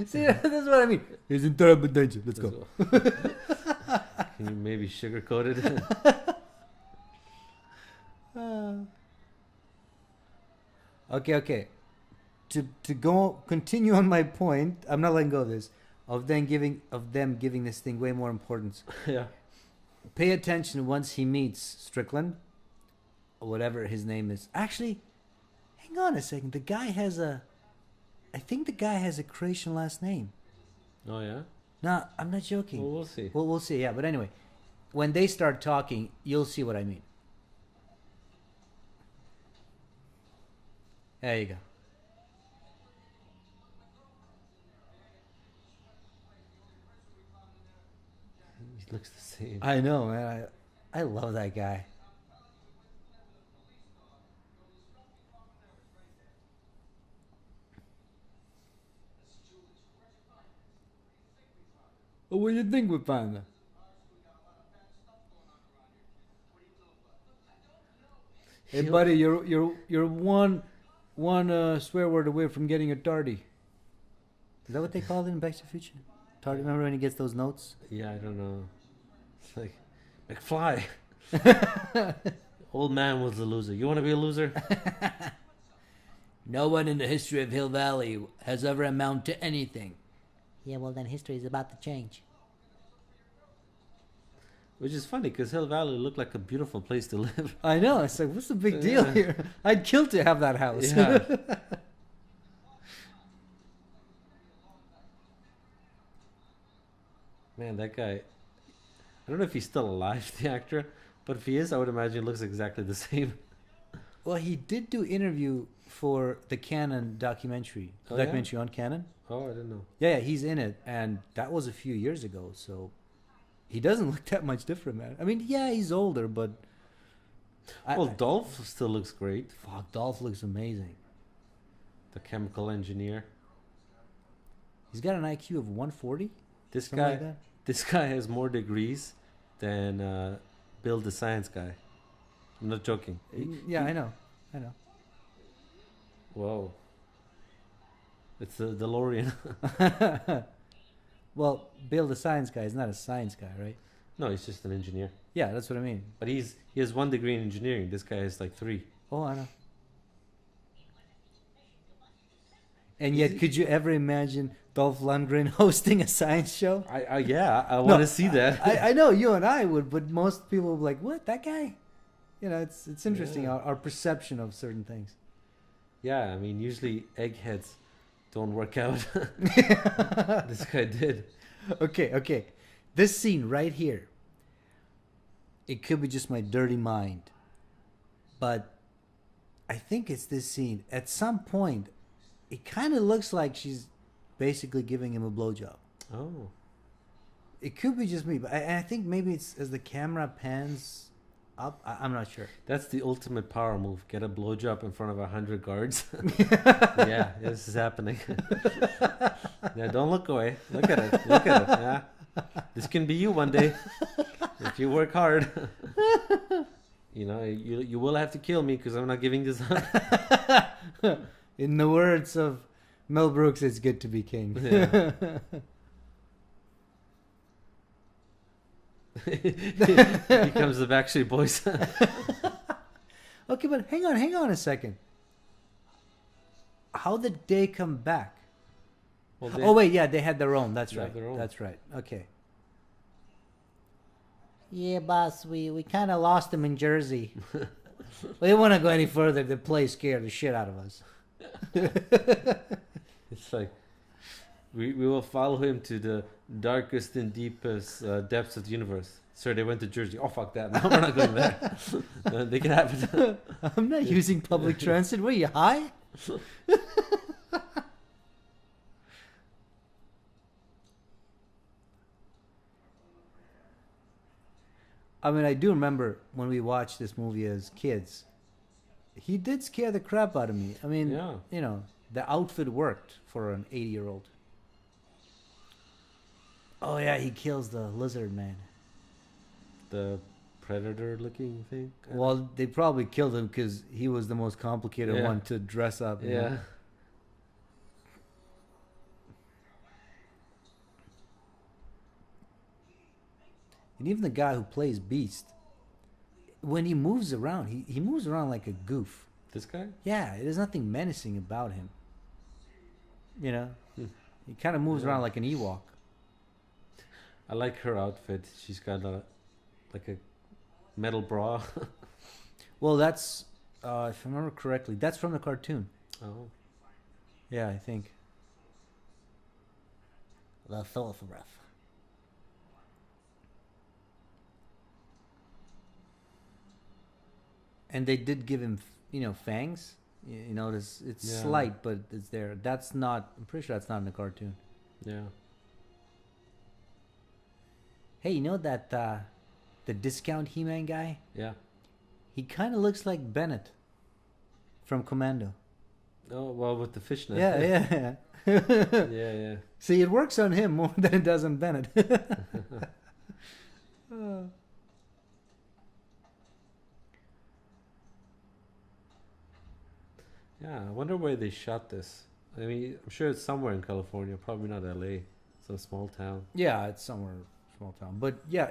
Speaker 1: See, that's what I mean. He's in terrible danger. Let's go.
Speaker 2: Can you maybe sugarcoat it?
Speaker 1: Okay. To continue on my point, I'm not letting go of this. of them giving this thing way more importance.
Speaker 2: Yeah.
Speaker 1: Pay attention once he meets Strickland, or whatever his name is. Actually, hang on a second. I think the guy has a Croatian last name.
Speaker 2: Oh yeah.
Speaker 1: No, I'm not joking.
Speaker 2: Well, we'll see.
Speaker 1: We'll see. Yeah, but anyway, when they start talking, you'll see what I mean. There you go.
Speaker 2: He looks the same.
Speaker 1: I know, man. I love that guy. Well, what do you think, Wapanda? Hey, buddy, you're one swear word away from getting a tardy. Is that what they called it in Back to the Future? Tardy. Remember when he gets those notes?
Speaker 2: Yeah, I don't know. It's like McFly. Old man was a loser. You want to be a loser?
Speaker 1: No one in the history of Hill Valley has ever amounted to anything. Yeah, well then history is about to change.
Speaker 2: Which is funny because Hill Valley looked like a beautiful place to live.
Speaker 1: I know. It's like, what's the big deal here? I'd kill to have that house.
Speaker 2: Yeah. Man, that guy. I don't know if he's still alive, the actor, but if he is, I would imagine he looks exactly the same.
Speaker 1: Well, he did do interview for the Canon documentary.
Speaker 2: Oh,
Speaker 1: documentary on Canon.
Speaker 2: Oh, I didn't know.
Speaker 1: Yeah, he's in it, and that was a few years ago, so he doesn't look that much different, man. I mean, yeah, he's older, but...
Speaker 2: Dolph still looks great.
Speaker 1: Fuck, Dolph looks amazing.
Speaker 2: The chemical engineer.
Speaker 1: He's got an IQ of 140?
Speaker 2: This
Speaker 1: Something
Speaker 2: guy,
Speaker 1: like that?
Speaker 2: this guy has more degrees than Bill the Science Guy. I'm not joking.
Speaker 1: Yeah, I know.
Speaker 2: Whoa. It's the DeLorean.
Speaker 1: Well, Bill the Science Guy is not a science guy, right?
Speaker 2: No, he's just an engineer.
Speaker 1: Yeah, that's what I mean.
Speaker 2: But he has 1 degree in engineering. This guy has like 3.
Speaker 1: Oh, I know. And yet, could you ever imagine Dolph Lundgren hosting a science show?
Speaker 2: I want to see that.
Speaker 1: I know you and I would, but most people would be like, "What? That guy?" You know, it's interesting our perception of certain things.
Speaker 2: Yeah, I mean, usually eggheads don't work out. This guy did.
Speaker 1: Okay. This scene right here. It could be just my dirty mind, but I think it's this scene. At some point, it kind of looks like she's basically giving him a blowjob.
Speaker 2: Oh.
Speaker 1: It could be just me, but I think maybe it's as the camera pans up. I'm not sure.
Speaker 2: That's the ultimate power move. Get a blowjob in front of 100 guards. Yeah, this is happening. Yeah, don't look away. Look at it. Yeah. This can be you one day if you work hard. You know, you will have to kill me because I'm not giving this up.
Speaker 1: In the words of Mel Brooks, it's good to be king.
Speaker 2: Yeah. He becomes the Backstreet Boys.
Speaker 1: Okay, but hang on a second. How did they come back? Well, wait, yeah, they had their own. That's right. That's right. Okay. Yeah, boss, we kind of lost them in Jersey. We didn't want to go any further. The place scared the shit out of us.
Speaker 2: It's like we will follow him to the darkest and deepest depths of the universe. Sir, they went to Jersey. Oh, fuck that. No, we're not going there. They can have it.
Speaker 1: I'm not using public transit. What are you, high? I mean, I do remember when we watched this movie as kids. He did scare the crap out of me. I mean, you know, the outfit worked for an 80-year-old. Oh, yeah, he kills the lizard man.
Speaker 2: The predator-looking thing?
Speaker 1: Well, they probably killed him because he was the most complicated one to dress up.
Speaker 2: Yeah.
Speaker 1: You know? And even the guy who plays Beast, when he moves around, he moves around like a goof.
Speaker 2: This guy?
Speaker 1: Yeah, there's nothing menacing about him. You know? He kind of moves around like an Ewok.
Speaker 2: I like her outfit. She's got like a metal bra.
Speaker 1: Well, that's if I remember correctly, that's from the cartoon.
Speaker 2: Oh.
Speaker 1: Yeah, I think. The philosopher. And they did give him, fangs. You notice it's slight, but it's there. That's not. I'm pretty sure that's not in the cartoon.
Speaker 2: Yeah.
Speaker 1: Hey, you know that the discount He-Man guy?
Speaker 2: Yeah.
Speaker 1: He kind of looks like Bennett from Commando.
Speaker 2: Oh, well, with the fishnet.
Speaker 1: Yeah.
Speaker 2: Yeah.
Speaker 1: See, it works on him more than it does on Bennett.
Speaker 2: Yeah, I wonder where they shot this. I mean, I'm sure it's somewhere in California, probably not LA, some small town.
Speaker 1: Yeah, it's somewhere small town. But yeah,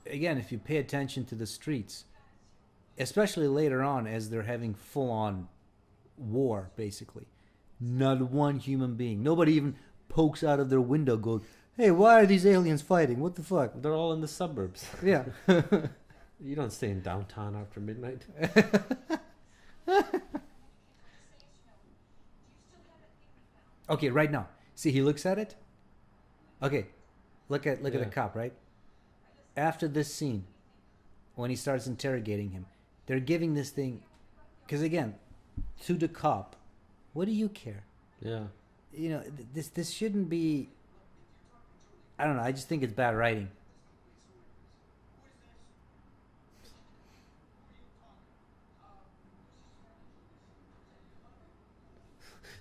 Speaker 1: again, if you pay attention to the streets, especially later on as they're having full-on war, basically, not one human being, nobody even pokes out of their window, goes, "Hey, why are these aliens fighting? What the fuck?"
Speaker 2: They're all in the suburbs.
Speaker 1: Yeah.
Speaker 2: You don't stay in downtown after midnight.
Speaker 1: Okay, right now. See, he looks at it. Okay, look at the cop, right? After this scene, when he starts interrogating him, they're giving this thing, because again, to the cop, what do you care?
Speaker 2: Yeah.
Speaker 1: This shouldn't be. I don't know. I just think it's bad writing.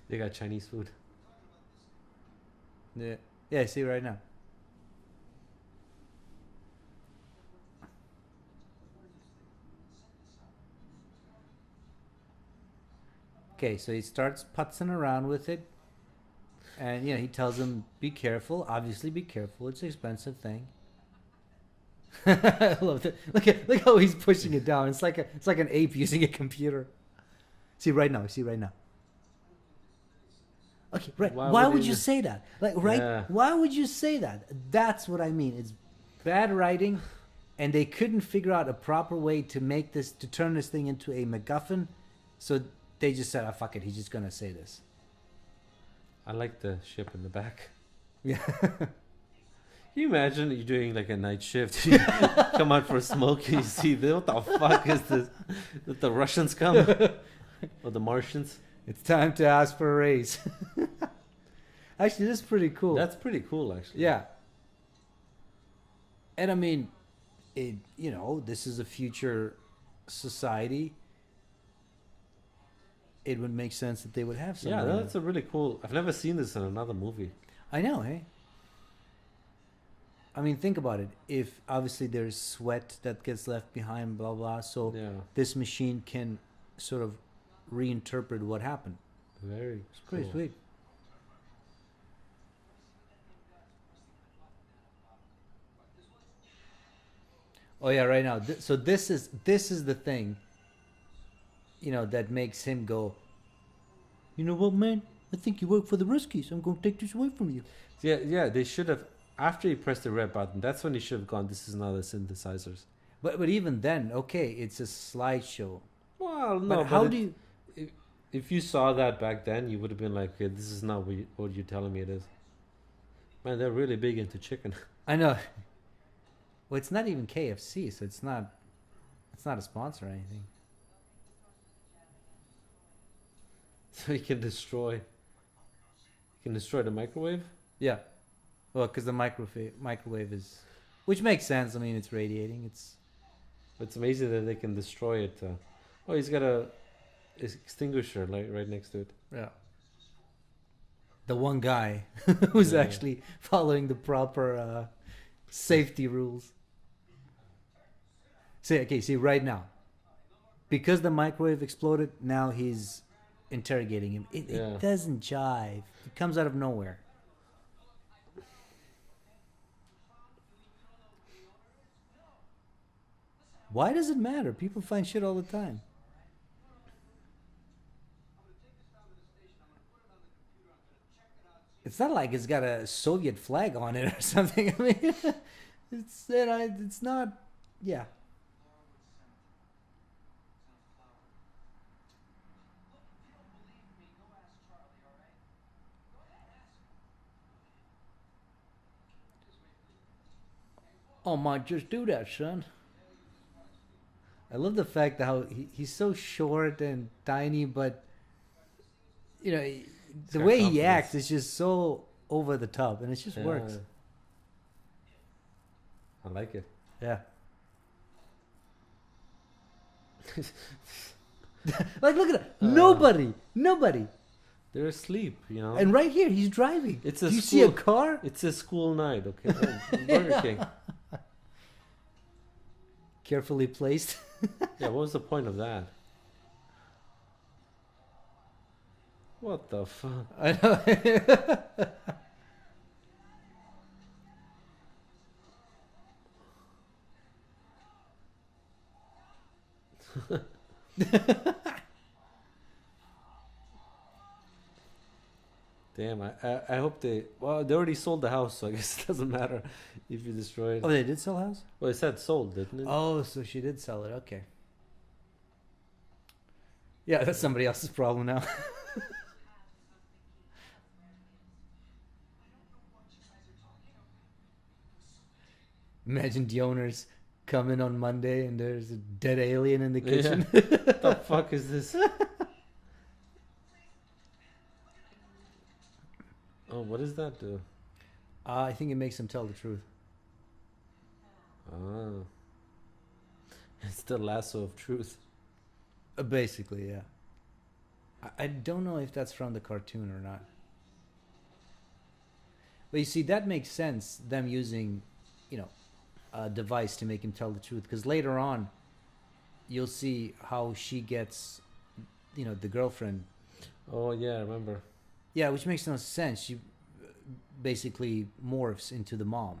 Speaker 2: They got Chinese food.
Speaker 1: Yeah, I see right now. Okay, so he starts putzing around with it. And, he tells him, be careful. Obviously, be careful. It's an expensive thing. I love it. Look how he's pushing it down. It's like an ape using a computer. See right now. Okay, right. Why would you say that?
Speaker 2: Yeah.
Speaker 1: Why would you say that? That's what I mean. It's bad writing, and they couldn't figure out a proper way to turn this thing into a MacGuffin, so they just said, "Oh, fuck it, he's just gonna say this."
Speaker 2: I like the ship in the back.
Speaker 1: Yeah.
Speaker 2: Can you imagine you doing like a night shift? You come out for a smoke and you see, what the fuck is this? Did the Russians come? Or the Martians?
Speaker 1: It's time to ask for a raise. Actually, this is pretty cool.
Speaker 2: That's pretty cool, actually.
Speaker 1: Yeah. And I mean, this is a future society. It would make sense that they would have something.
Speaker 2: Yeah, that's a really cool. I've never seen this in another movie.
Speaker 1: I know, hey? I mean, think about it. If obviously there's sweat that gets left behind, blah, blah, so this machine can sort of reinterpret what happened.
Speaker 2: It's
Speaker 1: pretty
Speaker 2: cool.
Speaker 1: Sweet. Oh yeah, right now. So this is the thing. That makes him go, "You know what, man? I think you work for the Ruskies. I'm going to take this away from you."
Speaker 2: Yeah. They should have. After he pressed the red button, that's when he should have gone. This is now the synthesizers.
Speaker 1: But even then, okay, it's a slideshow.
Speaker 2: Well, no.
Speaker 1: But how do you?
Speaker 2: If you saw that back then, you would have been like, "Okay, this is not what you're telling me it is." Man, they're really big into chicken.
Speaker 1: I know. Well, it's not even KFC, so it's not a sponsor or anything.
Speaker 2: So he can destroy the microwave?
Speaker 1: Yeah. Well, because the microwave is, which makes sense. I mean, it's radiating.
Speaker 2: It's amazing that they can destroy it. He's got a extinguisher right next to it.
Speaker 1: Yeah. The one guy who's actually following the proper safety rules. See right now, because the microwave exploded, now he's interrogating him. It doesn't jive. It comes out of nowhere. Why does it matter? People find shit all the time. It's not like it's got a Soviet flag on it or something. I mean, it's not. Yeah. Oh, might just do that, son. I love the fact that how he's so short and tiny, but you know, the way he acts is just so over the top, and it just works.
Speaker 2: I like it.
Speaker 1: Yeah. Like, look at it. Nobody.
Speaker 2: They're asleep, you know.
Speaker 1: And right here, he's driving.
Speaker 2: It's a
Speaker 1: Do you see a car?
Speaker 2: It's a school night, okay? Burger King.
Speaker 1: Carefully placed.
Speaker 2: Yeah, what was the point of that? What the fuck?
Speaker 1: I know.
Speaker 2: Damn, I hope they... Well, they already sold the house, so I guess it doesn't matter if you destroy it.
Speaker 1: Oh, they did sell a house?
Speaker 2: Well, it said sold, didn't it?
Speaker 1: Oh, so she did sell it. Okay. Yeah, that's somebody else's problem now. Imagine the owners come in on Monday and there's a dead alien in the kitchen.
Speaker 2: Yeah. What the fuck is this? Oh, what does that do?
Speaker 1: I think it makes him tell the truth.
Speaker 2: Oh. It's the lasso of truth.
Speaker 1: Basically, yeah. I don't know if that's from the cartoon or not. But you see, that makes sense, them using, a device to make him tell the truth. Because later on, you'll see how she gets, the girlfriend.
Speaker 2: Oh, yeah, I remember.
Speaker 1: Yeah, which makes no sense. She basically morphs into the mom.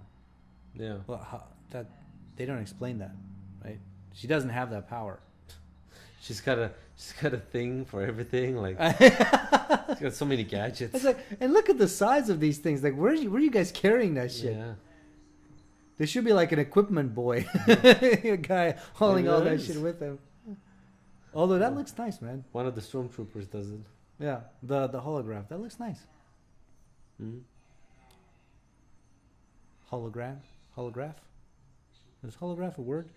Speaker 2: Yeah.
Speaker 1: Well, they don't explain that, right? She doesn't have that power.
Speaker 2: She's got a thing for everything. Like, she's got so many gadgets.
Speaker 1: It's like, and look at the size of these things. Like, where are you guys carrying that shit?
Speaker 2: Yeah.
Speaker 1: There should be like an equipment boy, a guy hauling all that shit with him. Although that looks nice, man.
Speaker 2: One of the stormtroopers does it.
Speaker 1: Yeah, the holograph. That looks nice.
Speaker 2: Mm-hmm.
Speaker 1: Holograph? Is holograph a word?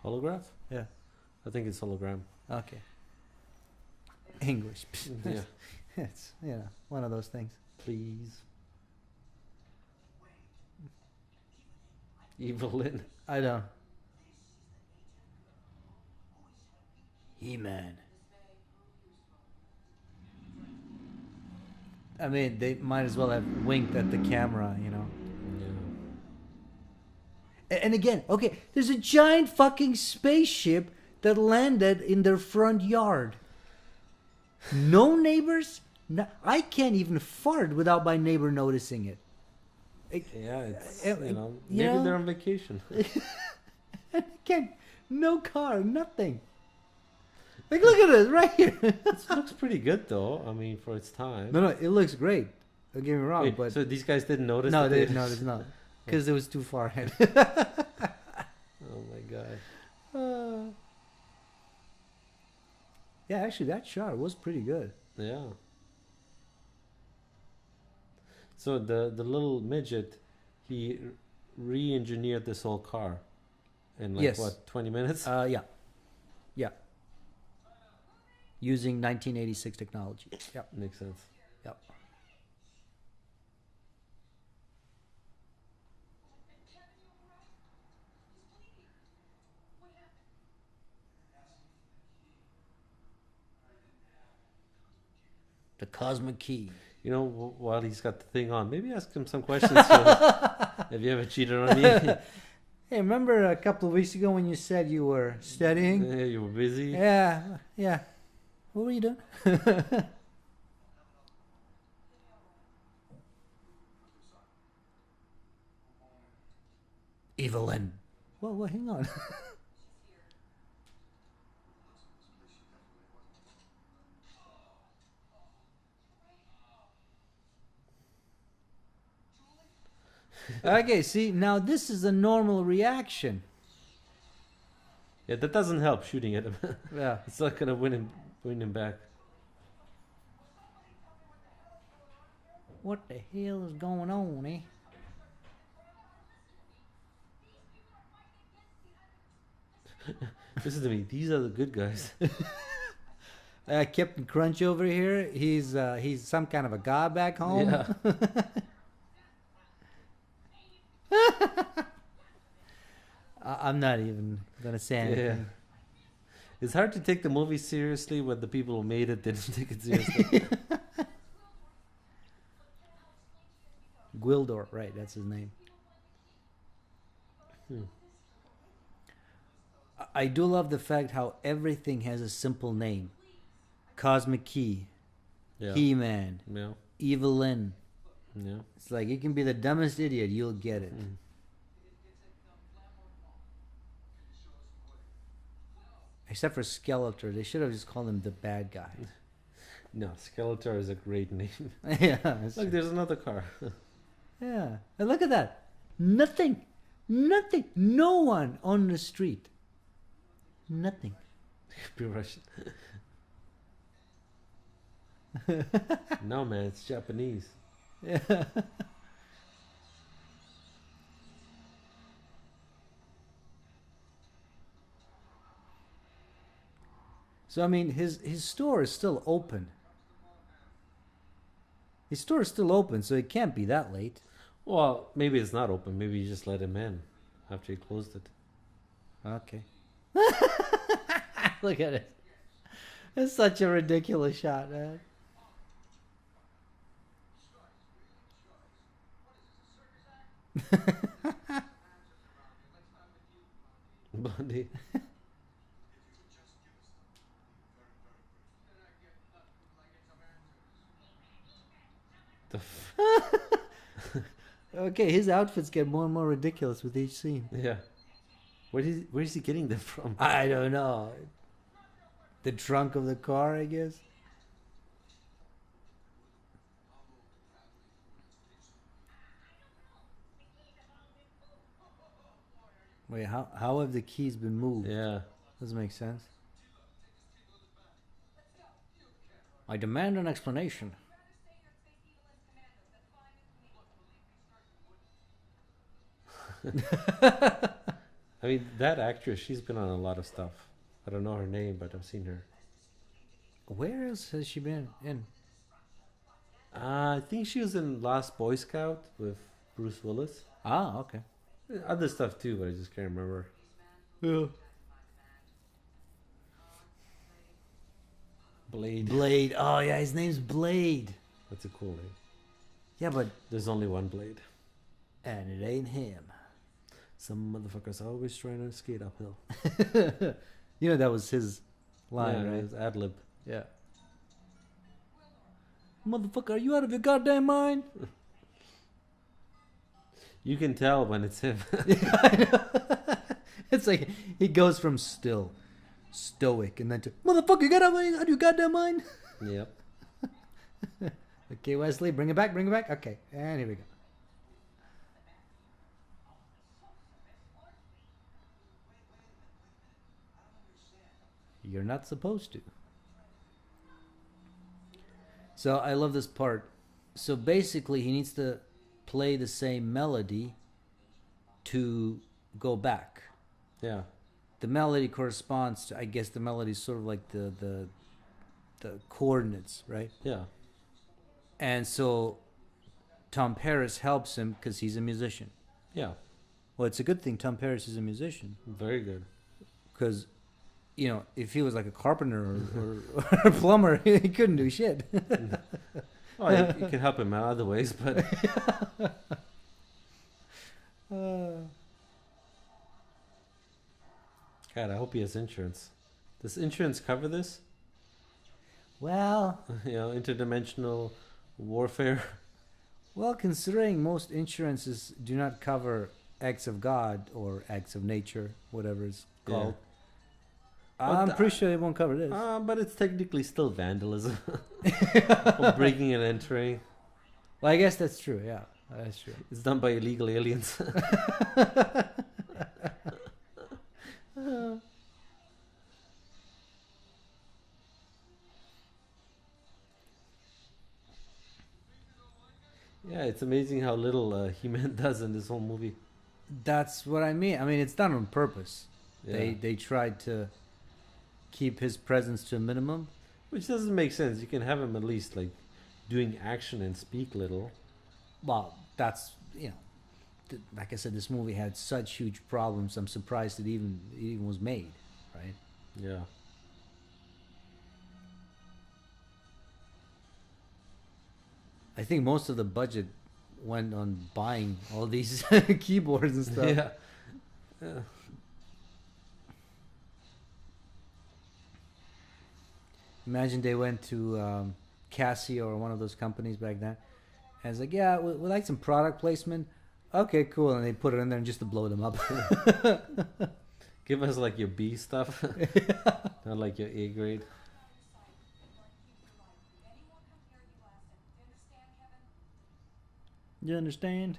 Speaker 2: Holograph?
Speaker 1: Yeah.
Speaker 2: I think it's hologram.
Speaker 1: Okay. English.
Speaker 2: Yeah.
Speaker 1: It's, one of those things.
Speaker 2: Please. Evelyn.
Speaker 1: I know. He-Man. I mean, they might as well have winked at the camera,
Speaker 2: Yeah.
Speaker 1: And again, okay, there's a giant fucking spaceship that landed in their front yard. No neighbors? No, I can't even fart without my neighbor noticing it.
Speaker 2: Yeah, it's,
Speaker 1: maybe
Speaker 2: they're on vacation.
Speaker 1: And again, no car, nothing. Like, look at it right here.
Speaker 2: It looks pretty good, though. I mean, for its time.
Speaker 1: No, it looks great. Don't get me wrong,
Speaker 2: Wait,
Speaker 1: but
Speaker 2: so these guys didn't notice?
Speaker 1: no, they didn't notice, no, because it was too far ahead.
Speaker 2: Oh my god.
Speaker 1: Yeah, actually, that shot was pretty good.
Speaker 2: Yeah. So the little midget, he re-engineered this whole car in like
Speaker 1: Yes.
Speaker 2: what, 20 minutes?
Speaker 1: Yeah. Using 1986 technology. Yep.
Speaker 2: Makes sense.
Speaker 1: Yep. The cosmic key.
Speaker 2: While he's got the thing on, maybe ask him some questions. Have you ever cheated on me?
Speaker 1: Hey, remember a couple of weeks ago when you said you were studying?
Speaker 2: Yeah, you were busy.
Speaker 1: Yeah. What were you doing? Evelyn. Well, hang on. Okay, see, now this is a normal reaction.
Speaker 2: Yeah, that doesn't help shooting at him.
Speaker 1: Yeah.
Speaker 2: It's not gonna win him back.
Speaker 1: What the hell is going on, eh?
Speaker 2: Listen to me. These are the good guys.
Speaker 1: Captain Crunch over here, he's some kind of a god back home.
Speaker 2: Yeah.
Speaker 1: I'm not even gonna say anything.
Speaker 2: Yeah. It's hard to take the movie seriously when the people who made it didn't take it seriously.
Speaker 1: Gwildor, right? That's his name. I do love the fact how everything has a simple name. Cosmic Key,
Speaker 2: Yeah.
Speaker 1: He-Man,
Speaker 2: Yeah.
Speaker 1: Evelyn.
Speaker 2: Yeah.
Speaker 1: It's like you can be the dumbest idiot, you'll get it.
Speaker 2: Mm.
Speaker 1: Except for Skeletor, they should have just called him the bad guy.
Speaker 2: No, Skeletor is a great name.
Speaker 1: Yeah. that's
Speaker 2: Look,
Speaker 1: true.
Speaker 2: there's another car.
Speaker 1: Yeah. And look at that. Nothing. Nothing. No one on the street. Nothing.
Speaker 2: Be Russian. No, man, it's Japanese.
Speaker 1: Yeah. So I mean, his store is still open. His store is still open, so it can't be that late.
Speaker 2: Well, maybe it's not open. Maybe you just let him in after he closed it.
Speaker 1: Okay. Look at it. It's such a ridiculous shot, man.
Speaker 2: Bundy. The
Speaker 1: Okay, his outfits get more and more ridiculous with each scene.
Speaker 2: yeah. Where is he getting them from?
Speaker 1: I don't know. The trunk of the car, I guess. Wait, how have the keys been moved?
Speaker 2: Yeah.
Speaker 1: Doesn't make sense. I demand an explanation.
Speaker 2: I mean, that actress, she's been on a lot of stuff. I don't know her name, but I've seen her.
Speaker 1: Where else has she been in?
Speaker 2: I think she was in Last Boy Scout with Bruce Willis.
Speaker 1: Ah, okay.
Speaker 2: Other stuff too, but I just can't remember.
Speaker 1: Yeah.
Speaker 2: Blade.
Speaker 1: Blade. Oh yeah, his name's Blade.
Speaker 2: That's a cool name.
Speaker 1: Yeah, but
Speaker 2: There's only one Blade.
Speaker 1: and it ain't him.
Speaker 2: Some motherfuckers always trying to skate uphill.
Speaker 1: You know that was his line,
Speaker 2: Yeah,
Speaker 1: right?
Speaker 2: it was ad lib.
Speaker 1: Yeah. Motherfucker, are you out of your goddamn mind?
Speaker 2: You can tell when it's him.
Speaker 1: Yeah, I know. It's like he goes from still, stoic, and then to motherfucker, you got out of your goddamn mind?
Speaker 2: Yep.
Speaker 1: Okay, Wesley, bring it back, bring it back. Okay, and here we go. You're not supposed to. So I love this part. So basically, he needs to play the same melody to go back.
Speaker 2: Yeah.
Speaker 1: The melody corresponds to, I guess, the melody is sort of like the coordinates, right?
Speaker 2: Yeah.
Speaker 1: And so Tom Paris helps him because he's a musician.
Speaker 2: Yeah.
Speaker 1: Well, it's a good thing Tom Paris is a musician
Speaker 2: Very good.
Speaker 1: because, you know, if he was like a carpenter or a plumber, he couldn't do shit.
Speaker 2: Oh, you can help him out other ways, but God, I hope he has insurance. Does insurance cover this?
Speaker 1: Well,
Speaker 2: You know, interdimensional warfare.
Speaker 1: well, considering most insurances do not cover acts of God or acts of nature, whatever it's called, I'm
Speaker 2: But,
Speaker 1: pretty sure it won't cover this.
Speaker 2: But it's technically still vandalism. Or breaking and entering.
Speaker 1: Well, I guess that's true, yeah. That's true.
Speaker 2: It's done by illegal aliens. Yeah, it's amazing how little He-Man does in this whole movie.
Speaker 1: That's what I mean. I mean, it's done on purpose.
Speaker 2: Yeah.
Speaker 1: They tried to keep his presence to a minimum.
Speaker 2: Which doesn't make sense. You can have him at least like doing action and speak little.
Speaker 1: Well, that's, like I said, this movie had such huge problems. I'm surprised it even was made, right?
Speaker 2: Yeah.
Speaker 1: I think most of the budget went on buying all these keyboards and stuff.
Speaker 2: Yeah. Yeah.
Speaker 1: Imagine they went to Casio or one of those companies back then, and it's like, yeah, we like some product placement. Okay, cool, and they put it in there just to blow them up.
Speaker 2: Give us like your B stuff, not like your A grade.
Speaker 1: You understand?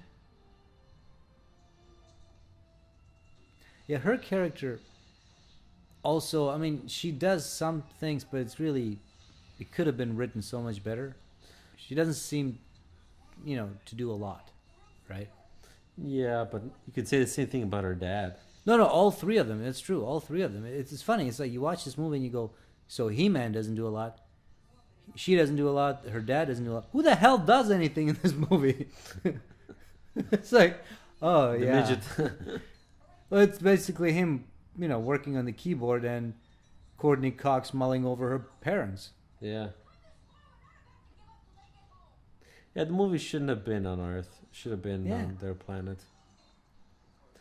Speaker 1: Yeah, her character also, I mean, she does some things, but it's really, it could have been written so much better. She doesn't seem, to do a lot, right?
Speaker 2: Yeah, but you could say the same thing about her dad.
Speaker 1: No, all three of them. It's true, all three of them. It's funny. It's like you watch this movie and you go, so He-Man doesn't do a lot. She doesn't do a lot. Her dad doesn't do a lot. Who the hell does anything in this movie? It's like, oh,
Speaker 2: The
Speaker 1: yeah.
Speaker 2: midget.
Speaker 1: Well, it's basically him, working on the keyboard and Courteney Cox mulling over her parents.
Speaker 2: Yeah. Yeah, the movie shouldn't have been on Earth. Should have been on their planet.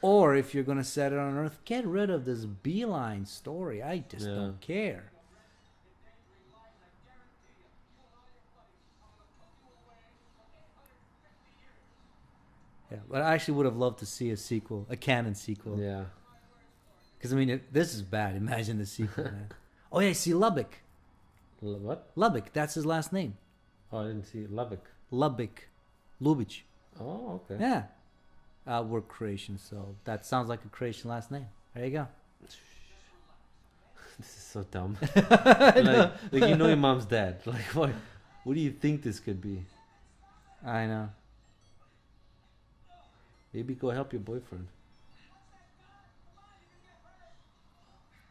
Speaker 1: Or if you're going to set it on Earth, get rid of this beeline story. I just don't care. Yeah, but I actually would have loved to see a sequel, a canon sequel.
Speaker 2: Yeah.
Speaker 1: Because, I mean, this is bad. Imagine the sequel, man. Oh, yeah, see Lubbock.
Speaker 2: What?
Speaker 1: Lubbock, that's his last name.
Speaker 2: Oh, I didn't see Lubbock.
Speaker 1: Lubbock. Lubitsch.
Speaker 2: Oh, okay.
Speaker 1: Yeah. We're Croatian, so that sounds like a Croatian last name. There you go.
Speaker 2: This is so dumb. like you know your mom's dad. Like, what do you think this could be?
Speaker 1: I know.
Speaker 2: Maybe go help your boyfriend.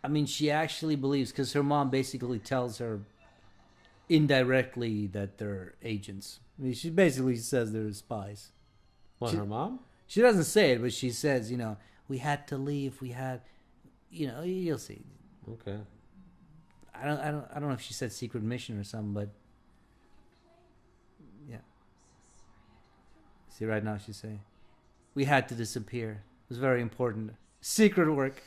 Speaker 1: I mean, she actually believes, because her mom basically tells her indirectly that they're agents. I mean, she basically says they're spies.
Speaker 2: What, her mom?
Speaker 1: She doesn't say it, but she says, we had to leave. We had, you'll see.
Speaker 2: Okay.
Speaker 1: I don't know if she said secret mission or something, but yeah. See, right now she's saying, we had to disappear. It was very important. Secret work.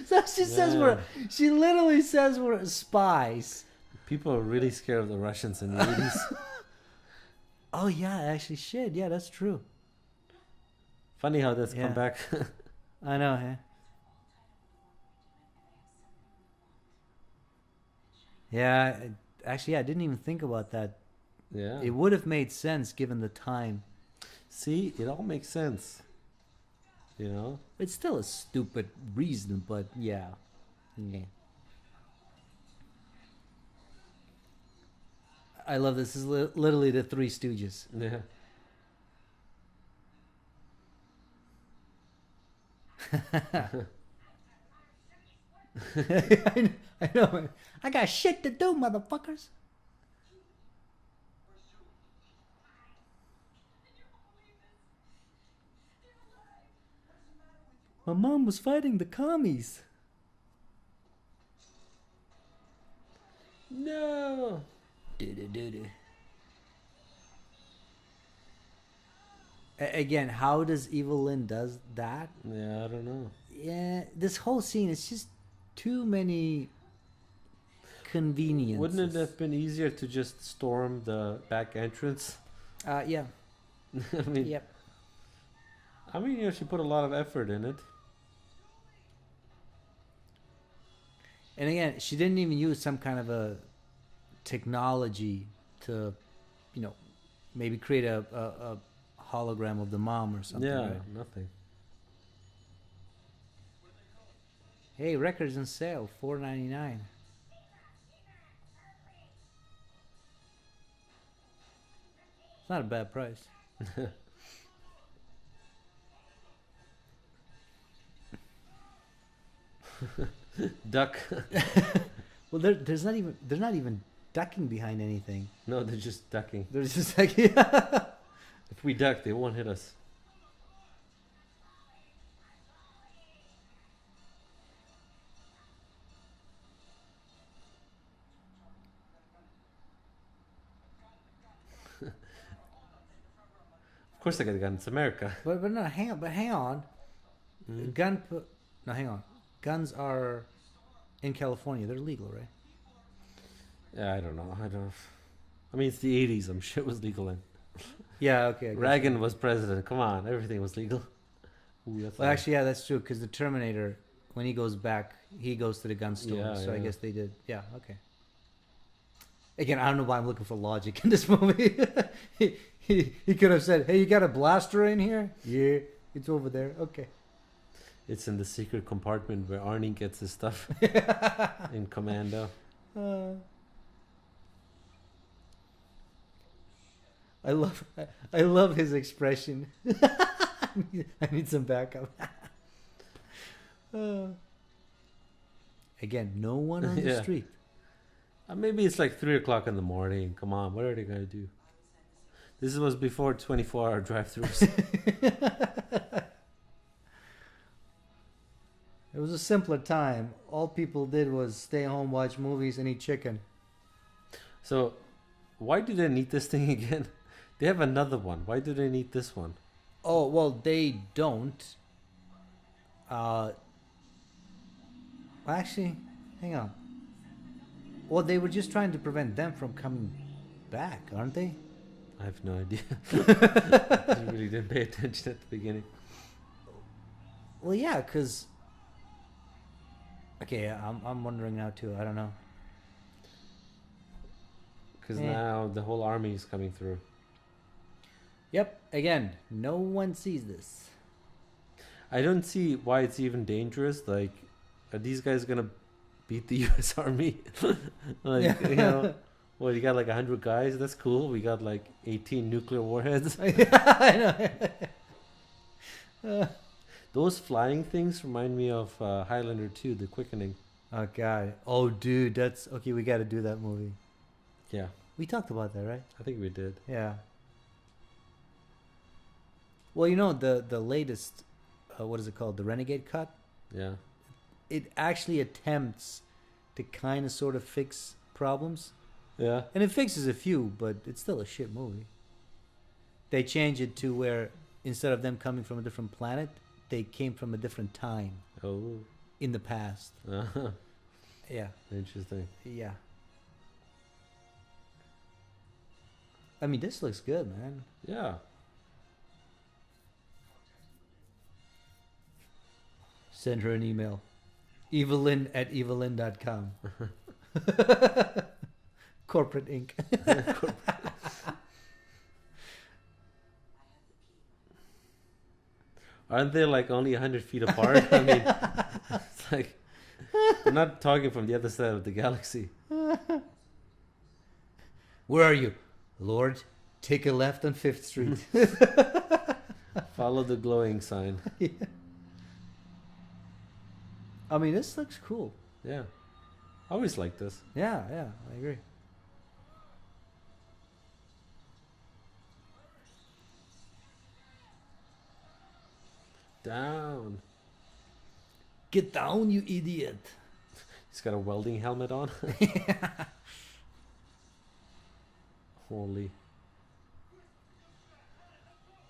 Speaker 1: So she says she literally says we're spies.
Speaker 2: People are really scared of the Russians in the 80s.
Speaker 1: Oh, yeah, actually, shit. Yeah, that's true.
Speaker 2: Funny how that's come back.
Speaker 1: I know, huh? Yeah, actually, I didn't even think about that.
Speaker 2: Yeah.
Speaker 1: It would have made sense given the time.
Speaker 2: See, it all makes sense.
Speaker 1: It's still a stupid reason, but yeah. I love this. This is literally the Three Stooges.
Speaker 2: Yeah.
Speaker 1: I know. I got shit to do, motherfuckers. My mom was fighting the commies.
Speaker 2: No.
Speaker 1: Again, how does Evil Lynn does that?
Speaker 2: Yeah, I don't know.
Speaker 1: Yeah, this whole scene is just too many conveniences.
Speaker 2: Wouldn't it have been easier to just storm the back entrance?
Speaker 1: Yeah.
Speaker 2: I mean,
Speaker 1: Yep.
Speaker 2: I mean, she put a lot of effort in it.
Speaker 1: And again, she didn't even use some kind of a technology to, maybe create a hologram of the mom or something.
Speaker 2: Yeah,
Speaker 1: right?
Speaker 2: nothing.
Speaker 1: Hey, records on sale, $4.99. It's not a bad price.
Speaker 2: Duck.
Speaker 1: Well, they're not even ducking behind anything.
Speaker 2: No, they're just ducking.
Speaker 1: They're just like, yeah.
Speaker 2: If we duck, they won't hit us. Of course, I got a gun. It's America.
Speaker 1: But no, hang on.
Speaker 2: Mm.
Speaker 1: No, hang on. Guns are in California. They're legal, right?
Speaker 2: Yeah, I don't know. I mean, it's the 80s. I'm sure it was legal then.
Speaker 1: Yeah, okay.
Speaker 2: Reagan was president. Come on, everything was legal. Ooh, that's
Speaker 1: Well,
Speaker 2: nice.
Speaker 1: actually, yeah, that's true. Because the Terminator, when he goes back, he goes to the gun store.
Speaker 2: Yeah,
Speaker 1: so I
Speaker 2: yeah.
Speaker 1: guess they did. Yeah, okay. Again, I don't know why I'm looking for logic in this movie. he could have said, "Hey, you got a blaster in here?" Yeah, it's over there. Okay.
Speaker 2: It's in the secret compartment where Arnie gets his stuff in Commando.
Speaker 1: I love his expression. I need some backup. Again, no one on the
Speaker 2: Yeah.
Speaker 1: street.
Speaker 2: Maybe it's like 3 o'clock in the morning. Come on, what are they going to do? This was before 24-hour drive-thrus.
Speaker 1: It was a simpler time. All people did was stay home, watch movies, and eat chicken.
Speaker 2: So, why do they need this thing again? They have another one. Why do they need this one?
Speaker 1: Oh, well, they don't. Actually, hang on. Well, they were just trying to prevent them from coming back, aren't they?
Speaker 2: I have no idea. I really didn't pay attention at the beginning.
Speaker 1: Well, yeah, because... Okay, I'm wondering now, too. I don't know.
Speaker 2: Because
Speaker 1: Yeah.
Speaker 2: now the whole army is coming through.
Speaker 1: Yep, again, no one sees this.
Speaker 2: I don't see why it's even dangerous. Like, are these guys going to beat the U.S. Army? Like, you know... Well, you got like 100 guys. That's cool. We got like 18 nuclear warheads.
Speaker 1: I know.
Speaker 2: Those flying things remind me of Highlander 2, The Quickening.
Speaker 1: Oh, God. Oh, dude, that's... Okay, we got to do that movie.
Speaker 2: Yeah,
Speaker 1: We talked about that, right?
Speaker 2: I think we did.
Speaker 1: Yeah. Well, you know, the latest... what is it called? The Renegade Cut?
Speaker 2: Yeah.
Speaker 1: It actually attempts to kind of sort of fix problems.
Speaker 2: Yeah.
Speaker 1: And it fixes a few, but it's still a shit movie. They change it to where instead of them coming from a different planet, they came from a different time
Speaker 2: Oh.
Speaker 1: in the past. Yeah.
Speaker 2: Interesting.
Speaker 1: Yeah. I mean, this looks good, man.
Speaker 2: Yeah.
Speaker 1: Send her an email. evelyn@evelyn.com. Corporate Inc.
Speaker 2: Aren't they like only 100 feet apart? I mean, it's like we're not talking from the other side of the galaxy.
Speaker 1: Where are you? Lord, take a left on 5th Street.
Speaker 2: Follow the glowing sign.
Speaker 1: Yeah. I mean, this looks cool.
Speaker 2: Yeah. I always like this.
Speaker 1: Yeah, I agree.
Speaker 2: Down.
Speaker 1: Get down, you idiot.
Speaker 2: He's got a welding helmet on. Holy.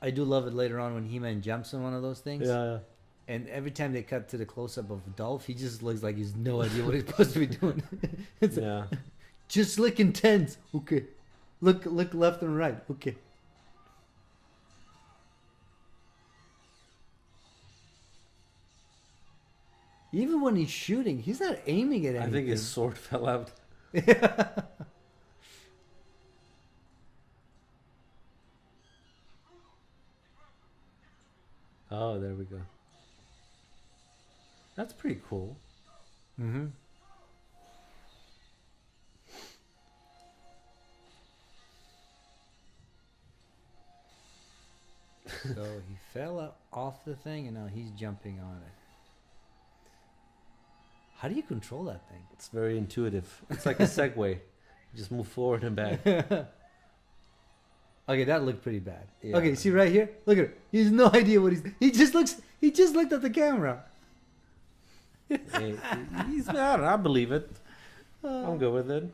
Speaker 1: I do love it later on when He-Man jumps on one of those things.
Speaker 2: Yeah.
Speaker 1: And every time they cut to the close-up of Dolph, he just looks like he's no idea what he's supposed to be doing. It's
Speaker 2: Yeah.
Speaker 1: just look intense. Okay. Look left and right. Okay. Even when he's shooting, he's not aiming at anything.
Speaker 2: I think his sword fell out. Oh, there we go. That's pretty cool.
Speaker 1: Mm-hmm. So he fell off the thing, and now he's jumping on it. How do you control that thing?
Speaker 2: It's very intuitive. It's like a Segway. You just move forward and back.
Speaker 1: Okay, that looked pretty bad.
Speaker 2: Yeah.
Speaker 1: Okay, see right here? Look at it. He has no idea what he just looked at the camera.
Speaker 2: Hey, he's mad. I believe it. I'm good with it.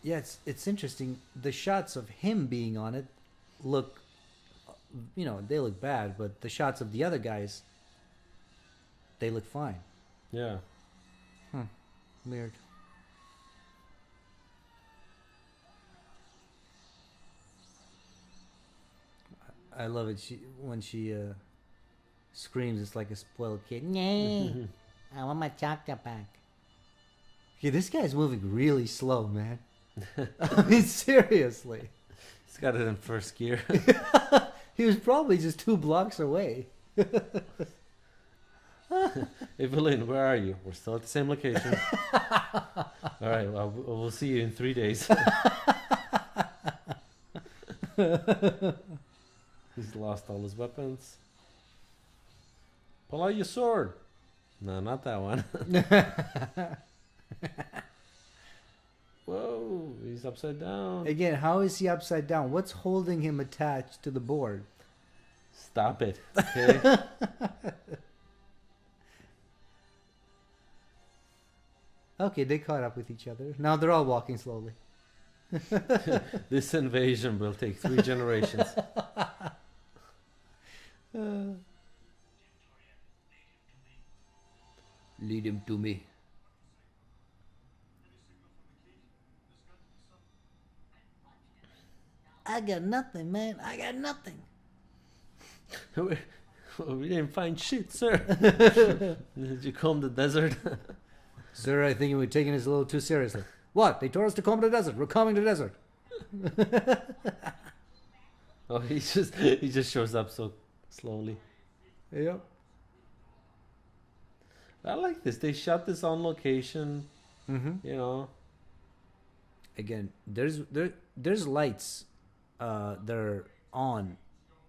Speaker 1: Yeah, it's interesting. The shots of him being on it look, they look bad, but the shots of the other guys, they look fine.
Speaker 2: Yeah.
Speaker 1: Weird. I love it. When she screams, it's like a spoiled kid. Nay, I want my chocolate back. Okay, this guy's moving really slow, man. I mean, seriously.
Speaker 2: He's got it in first gear.
Speaker 1: He was probably just 2 blocks away.
Speaker 2: Hey, Villain, where are you? We're still at the same location. All right, well, we'll see you in 3 days. He's lost all his weapons. Pull out your sword. No, not that one. Whoa, he's upside down.
Speaker 1: Again, how is he upside down? What's holding him attached to the board?
Speaker 2: Stop it, okay?
Speaker 1: Okay, they caught up with each other. Now they're all walking slowly.
Speaker 2: This invasion will take 3 generations.
Speaker 1: Lead him to me. I got nothing, man. I got nothing.
Speaker 2: We didn't find shit, sir. Did you comb the desert?
Speaker 1: Sir, I think we're taking this a little too seriously. What? They told us to comb the desert. We're combing the desert.
Speaker 2: Oh, he just shows up so slowly.
Speaker 1: Yep.
Speaker 2: I like this. They shot this on location.
Speaker 1: Mm-hmm.
Speaker 2: You know.
Speaker 1: Again, there's lights that are on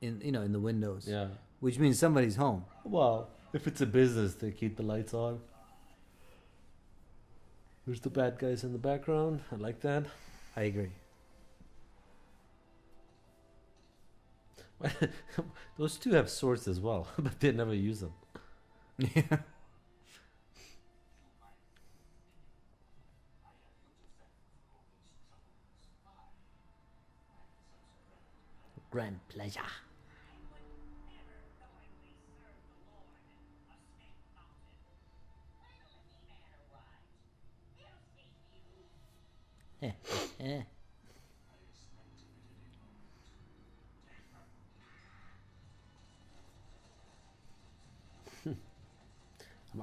Speaker 1: in the windows.
Speaker 2: Yeah.
Speaker 1: Which means somebody's home.
Speaker 2: Well, if it's a business, they keep the lights on. There's the bad guys in the background. I like that.
Speaker 1: I agree.
Speaker 2: Those two have swords as well, but they never use them.
Speaker 1: Yeah. Grand pleasure.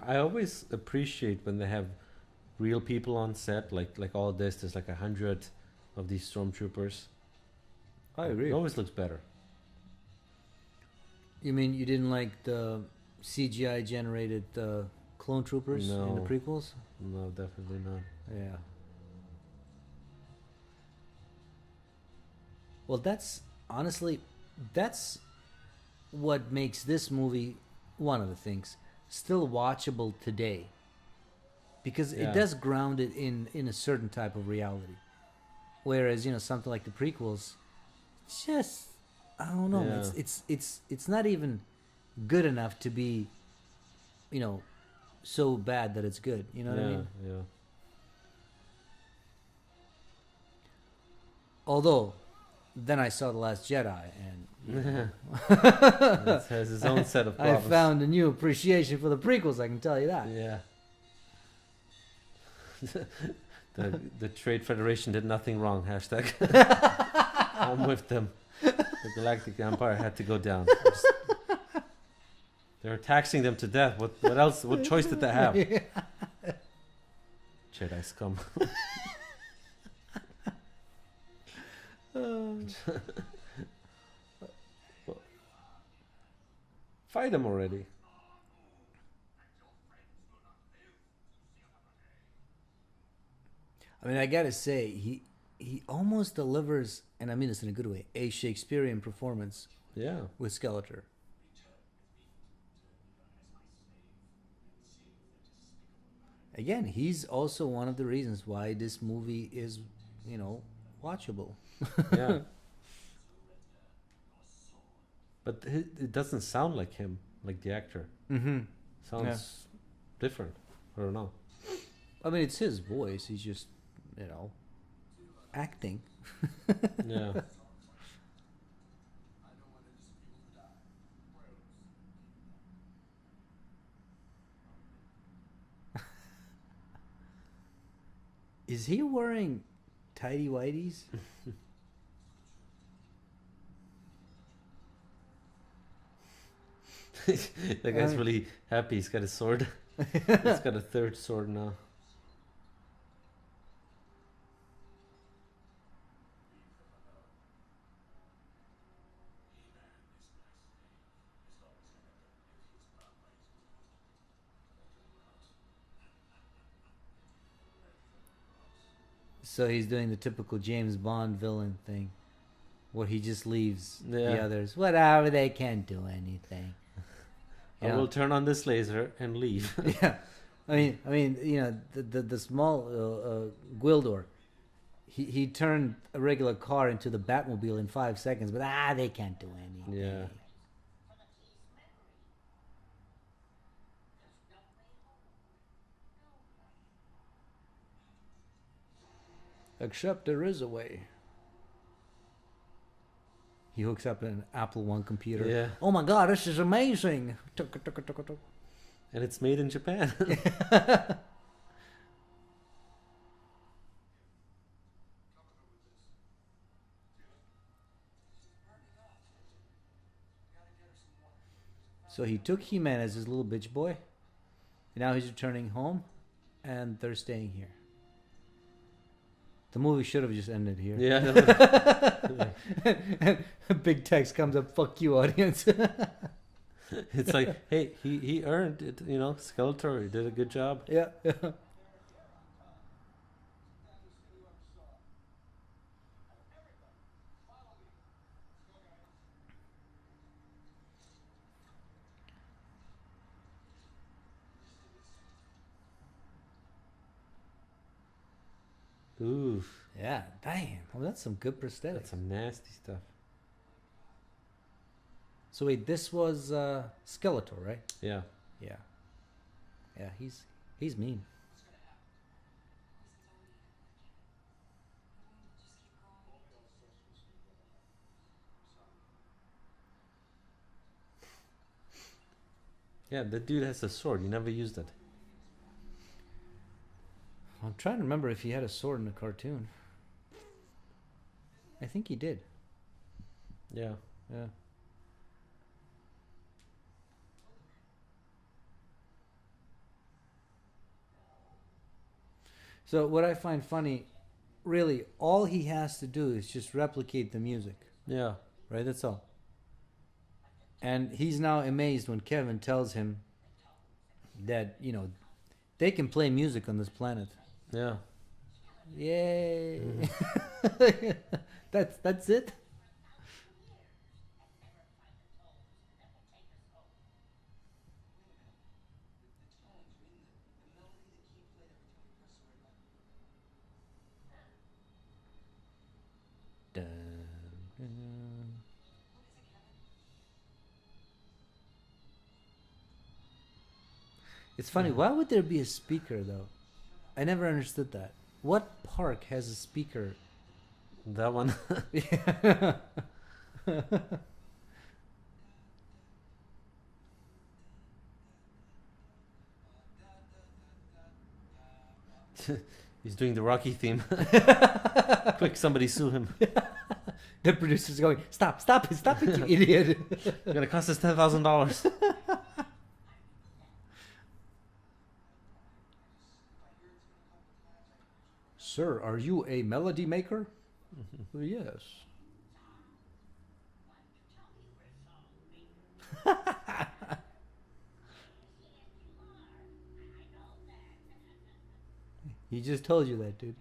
Speaker 2: I always appreciate when they have real people on set, like all this. There's like 100 of these stormtroopers.
Speaker 1: I agree.
Speaker 2: It always looks better.
Speaker 1: You mean you didn't like the CGI generated clone troopers in the prequels?
Speaker 2: No, definitely not.
Speaker 1: Yeah. Well, that's what makes this movie, one of the things, still watchable today. Because it does ground it in a certain type of reality. Whereas, something like the prequels, just, I don't know,
Speaker 2: Yeah.
Speaker 1: it's not even good enough to be, so bad that it's good. You know what I mean?
Speaker 2: Yeah.
Speaker 1: Although, then I saw The Last Jedi, and
Speaker 2: It has its own set of
Speaker 1: I
Speaker 2: problems.
Speaker 1: found a new appreciation for the prequels, I can tell you that.
Speaker 2: Yeah. The Trade Federation did nothing wrong. Hashtag. I'm with them. The Galactic Empire had to go down. They're taxing them to death. What else? What choice did they have? Jedi scum. Fight him already.
Speaker 1: I mean, I gotta say, he almost delivers, and I mean this in a good way, a Shakespearean performance.
Speaker 2: Yeah.
Speaker 1: With Skeletor. Again, he's also one of the reasons why this movie is, watchable.
Speaker 2: Yeah. But it doesn't sound like him, like the actor.
Speaker 1: Mm-hmm.
Speaker 2: Sounds different. I don't know.
Speaker 1: I mean, it's his voice. He's just, acting.
Speaker 2: Yeah.
Speaker 1: Is he wearing tidy whities?
Speaker 2: That guy's really happy. He's got a sword. He's got a third sword now.
Speaker 1: So he's doing the typical James Bond villain thing, where he just leaves the others. Whatever, they can't do anything.
Speaker 2: I will turn on this laser and leave.
Speaker 1: Yeah, I mean, the small Gwildor, he turned a regular car into the Batmobile in 5 seconds, but they can't do anything.
Speaker 2: Yeah.
Speaker 1: Except there is a way. He hooks up an Apple One computer.
Speaker 2: Yeah.
Speaker 1: Oh my God, this is amazing.
Speaker 2: And it's made in Japan.
Speaker 1: So he took He-Man as his little bitch boy. And now he's returning home. And they're staying here. The movie should have just ended here.
Speaker 2: Yeah.
Speaker 1: Big text comes up, fuck you, audience.
Speaker 2: It's like, hey, he earned it, Skeletor, he did a good job.
Speaker 1: Yeah.
Speaker 2: Oof.
Speaker 1: Yeah, damn. Well, that's some good prosthetics.
Speaker 2: That's some nasty stuff.
Speaker 1: So wait, this was Skeletor, right?
Speaker 2: Yeah.
Speaker 1: Yeah. Yeah, he's mean.
Speaker 2: Yeah, that dude has a sword. He never used it.
Speaker 1: I'm trying to remember if he had a sword in the cartoon. I think he did.
Speaker 2: Yeah.
Speaker 1: Yeah. So what I find funny, really, all he has to do is just replicate the music.
Speaker 2: Yeah.
Speaker 1: Right? That's all. And he's now amazed when Kevin tells him that, they can play music on this planet.
Speaker 2: Yeah.
Speaker 1: Yay.
Speaker 2: Mm-hmm.
Speaker 1: That's it? It's funny. Why would there be a speaker, though? I never understood that. What park has a speaker?
Speaker 2: That one.
Speaker 1: Yeah.
Speaker 2: He's doing the Rocky theme. Quick, somebody sue him.
Speaker 1: The producer's going, stop it, you idiot.
Speaker 2: It's gonna cost us $10,000.
Speaker 1: Sir, are you a melody maker? Yes. He just told you that, dude.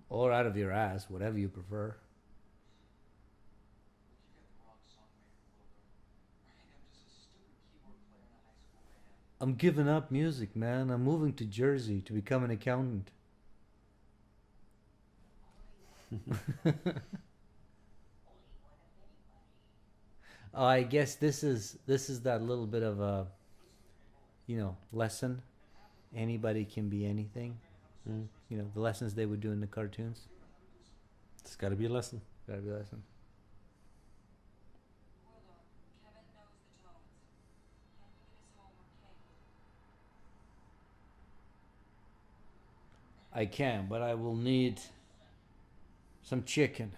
Speaker 1: Or out of your ass, whatever you prefer. I'm giving up music, man. I'm moving to Jersey to become an accountant. Oh, I guess this is that little bit of a, lesson. Anybody can be anything.
Speaker 2: Mm.
Speaker 1: The lessons they would do in the cartoons.
Speaker 2: It's got to be a lesson.
Speaker 1: Gotta be a lesson. I can, but I will need some chicken.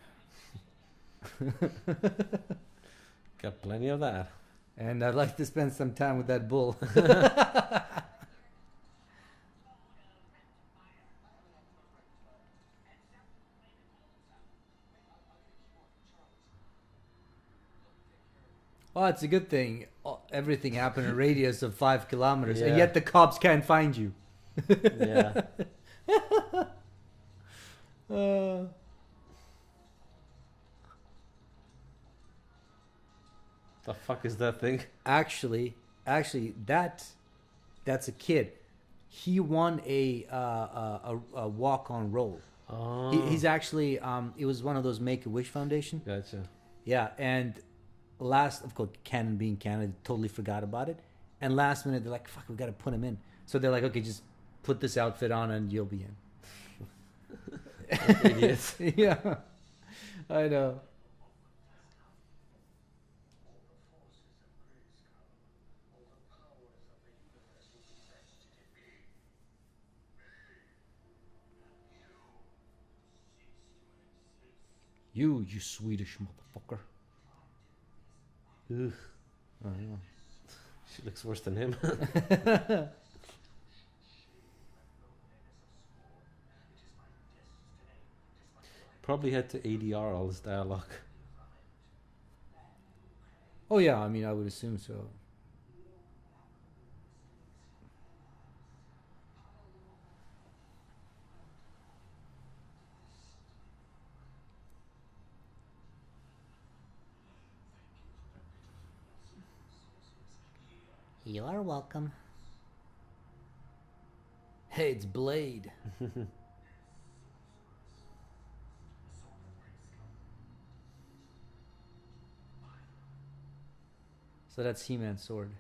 Speaker 2: Got plenty of that.
Speaker 1: And I'd like to spend some time with that bull. Oh, it's a good thing. Everything happened in a radius of 5 kilometers, and yet the cops can't find you.
Speaker 2: Yeah. The fuck is that thing?
Speaker 1: Actually, that's a kid. He won a walk-on role.
Speaker 2: Oh.
Speaker 1: He's actually it was one of those Make-A-Wish Foundation.
Speaker 2: Gotcha.
Speaker 1: Yeah, and of course, Canon being Canon, they totally forgot about it. And last minute, they're like, "Fuck, we got to put him in." So they're like, "Okay, just put this outfit on and you'll be in."
Speaker 2: Idiots.
Speaker 1: Yeah, I know. You Swedish motherfucker.
Speaker 2: Ugh.
Speaker 1: I know.
Speaker 2: She looks worse than him. Probably had to ADR all his dialogue.
Speaker 1: Oh yeah, I mean, I would assume so. You are welcome. Hey, it's Blade. So that's He-Man's sword.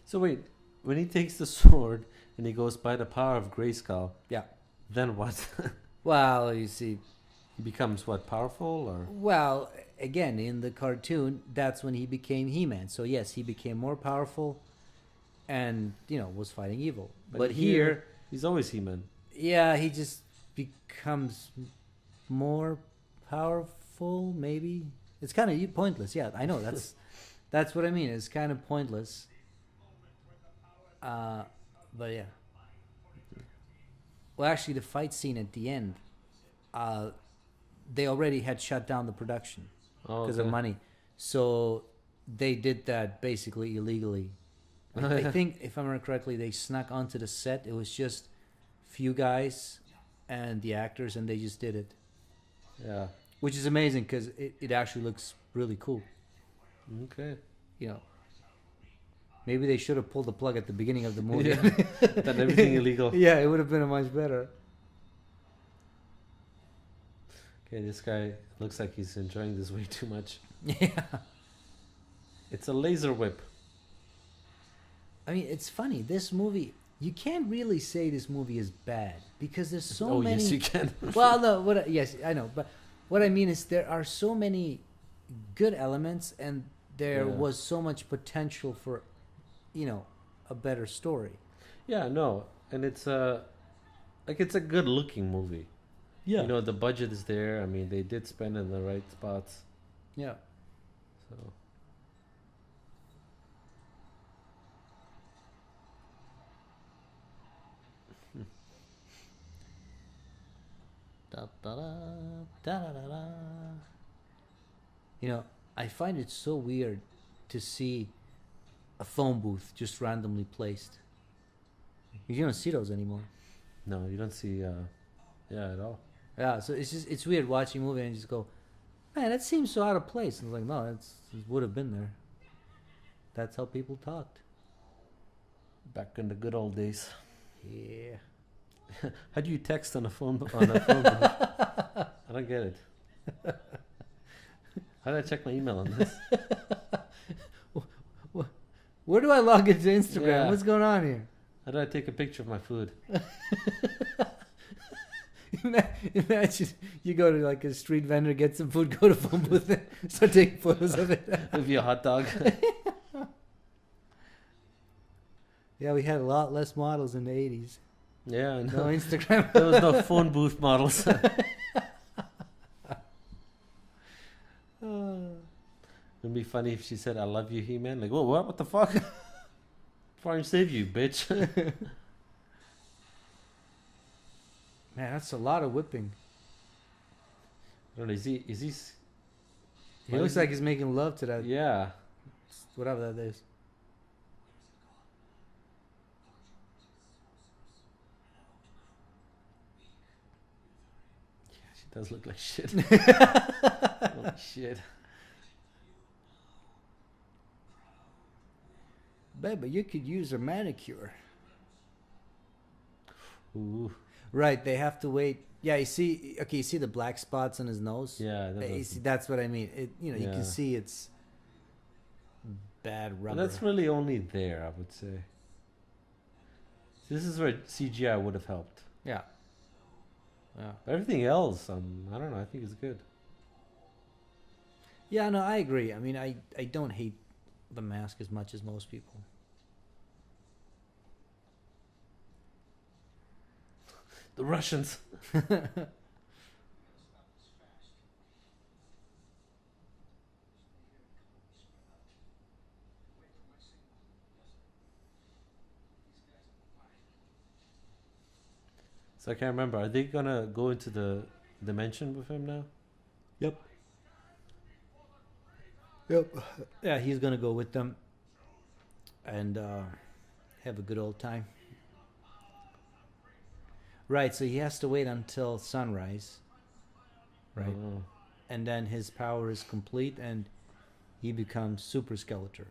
Speaker 2: So wait, when he takes the sword and he goes by the power of Grayskull,
Speaker 1: Yeah.
Speaker 2: then what?
Speaker 1: Well, you see,
Speaker 2: He becomes what, powerful or?
Speaker 1: well, again, in the cartoon, that's when he became He-Man. So yes, he became more powerful and, was fighting evil. But here,
Speaker 2: he's always He-Man.
Speaker 1: yeah, he just becomes more powerful, maybe. It's kind of pointless. Yeah, I know. That's what I mean. It's kind of pointless. But yeah. Well, actually, the fight scene at the end, they already had shut down the production because of money. So they did that basically illegally. I think, if I remember correctly, they snuck onto the set. It was just few guys and the actors, and they just did it.
Speaker 2: Yeah.
Speaker 1: Which is amazing because it actually looks really cool.
Speaker 2: Okay.
Speaker 1: Maybe they should have pulled the plug at the beginning of the movie.
Speaker 2: Yeah. Done everything illegal.
Speaker 1: Yeah, it would have been much better.
Speaker 2: Okay, this guy looks like he's enjoying this way too much.
Speaker 1: Yeah.
Speaker 2: It's a laser whip.
Speaker 1: I mean, it's funny. This movie, you can't really say this movie is bad because there's so many.
Speaker 2: Yes, you can.
Speaker 1: Well, no, yes, I know, but what I mean is there are so many good elements, and there was so much potential for, a better story.
Speaker 2: Yeah, no, and it's a good looking movie. Yeah. You know, the budget is there. I mean, they did spend in the right spots.
Speaker 1: Yeah.
Speaker 2: So.
Speaker 1: Da, da, da, da, da, da. You know, I find it so weird to see a phone booth just randomly placed. You don't see those anymore.
Speaker 2: No, you don't see, at all.
Speaker 1: Yeah, so it's weird watching a movie and you just go, man, that seems so out of place. And it's like, no, it would have been there. That's how people talked.
Speaker 2: Back in the good old days.
Speaker 1: Yeah.
Speaker 2: How do you text on a phone booth? I don't get it. How do I check my email on this?
Speaker 1: Where do I log into Instagram? Yeah. What's going on here?
Speaker 2: How do I take a picture of my food?
Speaker 1: Imagine you go to like a street vendor, get some food, go to phone booth, and start taking photos of it.
Speaker 2: Give you a hot dog.
Speaker 1: Yeah, we had a lot less models in the 80s.
Speaker 2: Yeah,
Speaker 1: no Instagram.
Speaker 2: There was no phone booth models. It'd be funny if she said, "I love you, He-Man." Like, whoa, what? What the fuck? Try and save you, bitch.
Speaker 1: Man, that's a lot of whipping.
Speaker 2: I don't know. Is he?
Speaker 1: He looks like he's making love to that.
Speaker 2: Yeah.
Speaker 1: Whatever that is.
Speaker 2: Yeah, she does look like shit. Oh, shit.
Speaker 1: Baby, you could use a manicure.
Speaker 2: Ooh.
Speaker 1: Right, they have to wait. Yeah, you see the black spots on his nose?
Speaker 2: Yeah.
Speaker 1: That's what I mean. You can see it's bad rubber.
Speaker 2: But that's really only there, I would say. This is where CGI would have helped.
Speaker 1: Yeah. Yeah.
Speaker 2: Everything else, I don't know, I think it's good.
Speaker 1: Yeah, no, I agree. I mean, I don't hate the mask as much as most people.
Speaker 2: The Russians. So I can't remember. Are they gonna go into the dimension with him now?
Speaker 1: Yep. Yeah, he's gonna go with them and have a good old time. Right, so he has to wait until sunrise. Right.
Speaker 2: Oh.
Speaker 1: And then his power is complete and he becomes Super Skeletor.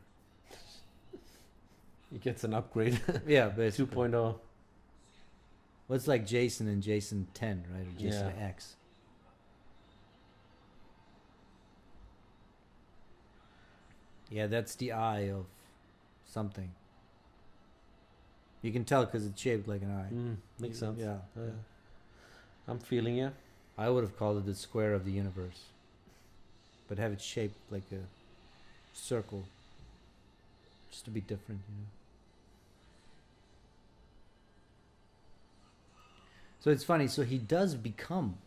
Speaker 2: He gets an upgrade.
Speaker 1: Yeah, basically.
Speaker 2: 2.0.
Speaker 1: Well, it's like Jason and Jason 10, right? Or Jason X. Yeah, that's the eye of something. You can tell because it's shaped like an eye.
Speaker 2: Makes sense.
Speaker 1: Yeah.
Speaker 2: I'm feeling you.
Speaker 1: I would have called it the square of the universe. But have it shaped like a circle. Just to be different, you know. So it's funny. So he does become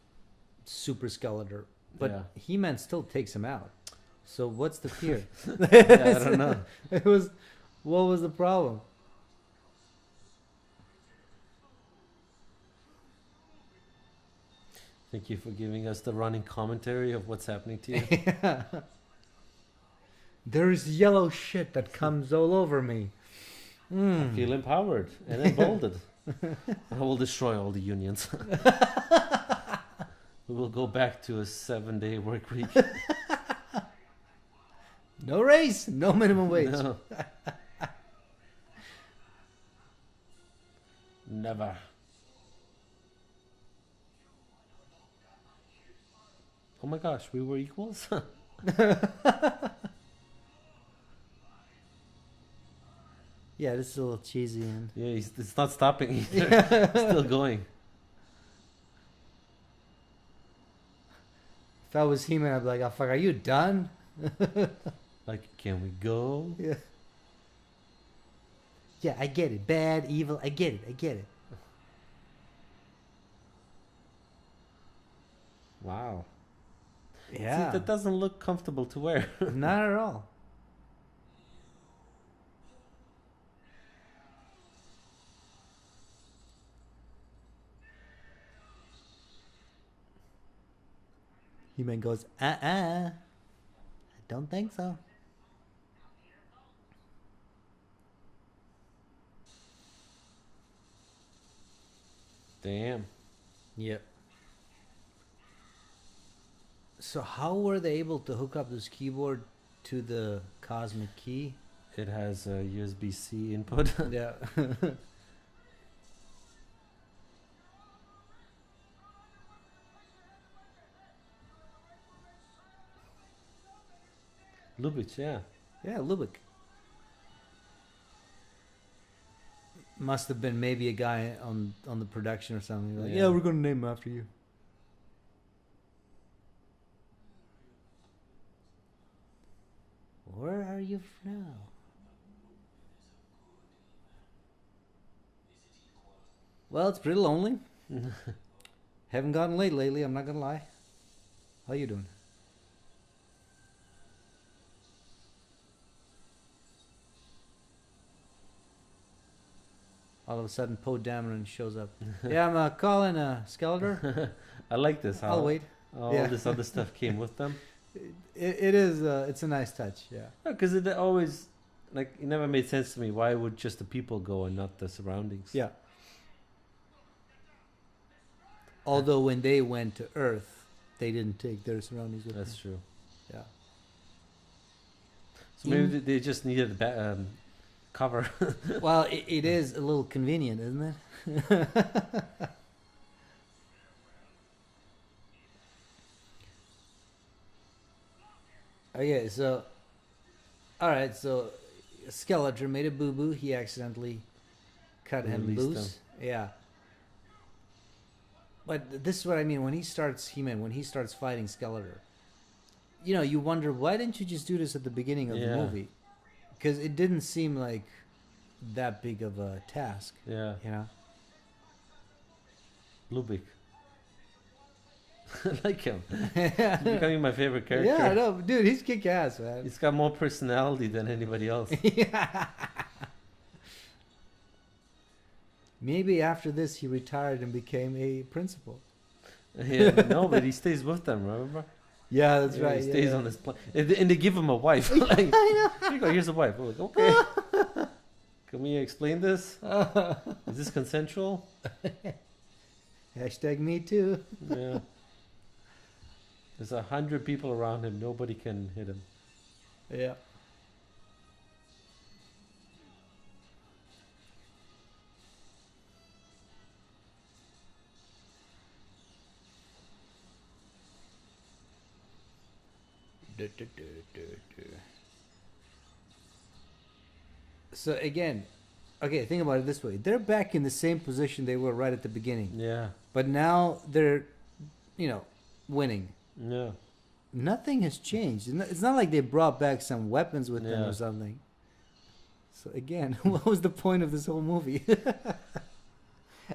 Speaker 1: Super Skeletor. But He-Man still takes him out. So what's the fear?
Speaker 2: I don't know.
Speaker 1: What was the problem?
Speaker 2: Thank you for giving us the running commentary of what's happening to you.
Speaker 1: Yeah. There's yellow shit that comes all over me.
Speaker 2: I feel empowered and emboldened. I will destroy all the unions. We will go back to a 7-day work week.
Speaker 1: No raise, no minimum wage.
Speaker 2: No. Never. Oh my gosh, we were equals?
Speaker 1: Yeah, this is a little cheesy. And
Speaker 2: yeah, it's not stopping either. Yeah. Still going.
Speaker 1: If I was He-Man, I'd be like, oh fuck, are you done?
Speaker 2: Like, can we go?
Speaker 1: Yeah. Yeah, I get it. Bad, evil, I get it.
Speaker 2: Wow.
Speaker 1: Yeah.
Speaker 2: See, that doesn't look comfortable to wear.
Speaker 1: Not at all. He-Man goes, I don't think so.
Speaker 2: Damn.
Speaker 1: Yep. So how were they able to hook up this keyboard to the cosmic key?
Speaker 2: It has a USB-C input.
Speaker 1: Yeah.
Speaker 2: Lubitsch, yeah.
Speaker 1: Yeah, Lubick. Must have been maybe a guy on the production or something. Like, yeah, we're going to name him after you. Where are you now? Well, it's pretty lonely. Haven't gotten late lately, I'm not going to lie. How you doing? All of a sudden, Poe Dameron shows up. Yeah, I'm calling Skeletor.
Speaker 2: I like this.
Speaker 1: I'll wait.
Speaker 2: All
Speaker 1: Yeah.
Speaker 2: this other stuff came with them.
Speaker 1: It is. It's a nice touch. Yeah.
Speaker 2: Because it always, like, it never made sense to me. Why would just the people go and not the surroundings?
Speaker 1: Yeah. Although when they went to Earth, they didn't take their surroundings with
Speaker 2: That's
Speaker 1: them.
Speaker 2: true.
Speaker 1: Yeah.
Speaker 2: So maybe they just needed a cover.
Speaker 1: Well, it is a little convenient, isn't it? Okay, so, all right, so Skeletor made a boo boo. He accidentally cut him
Speaker 2: Released
Speaker 1: loose. Yeah. But this is what I mean when he starts when he starts fighting Skeletor. You know, you wonder why didn't you just do this at the beginning of the movie? Because it didn't seem like that big of a task.
Speaker 2: Yeah.
Speaker 1: You know.
Speaker 2: Lubick. I like him. He's becoming my favorite character.
Speaker 1: Yeah, I know, dude. He's kick ass, man.
Speaker 2: He's got more personality than anybody else.
Speaker 1: Yeah. Maybe after this he retired and became a principal.
Speaker 2: Yeah, no, but he stays with them. Remember?
Speaker 1: Yeah, that's right.
Speaker 2: He stays on this plane, and they give him a wife. Like,
Speaker 1: I know.
Speaker 2: here you go. Here's a wife. I'm like, okay. Can we explain this? Is this consensual?
Speaker 1: Hashtag me too.
Speaker 2: Yeah. There's 100 people around him. Nobody can hit him.
Speaker 1: Yeah. So again, okay, think about it this way. They're back in the same position they were right at the beginning.
Speaker 2: Yeah.
Speaker 1: But now they're, winning.
Speaker 2: Yeah.
Speaker 1: Nothing has changed. It's not like they brought back some weapons with them
Speaker 2: Yeah.
Speaker 1: or something. So again, what was the point of this whole movie?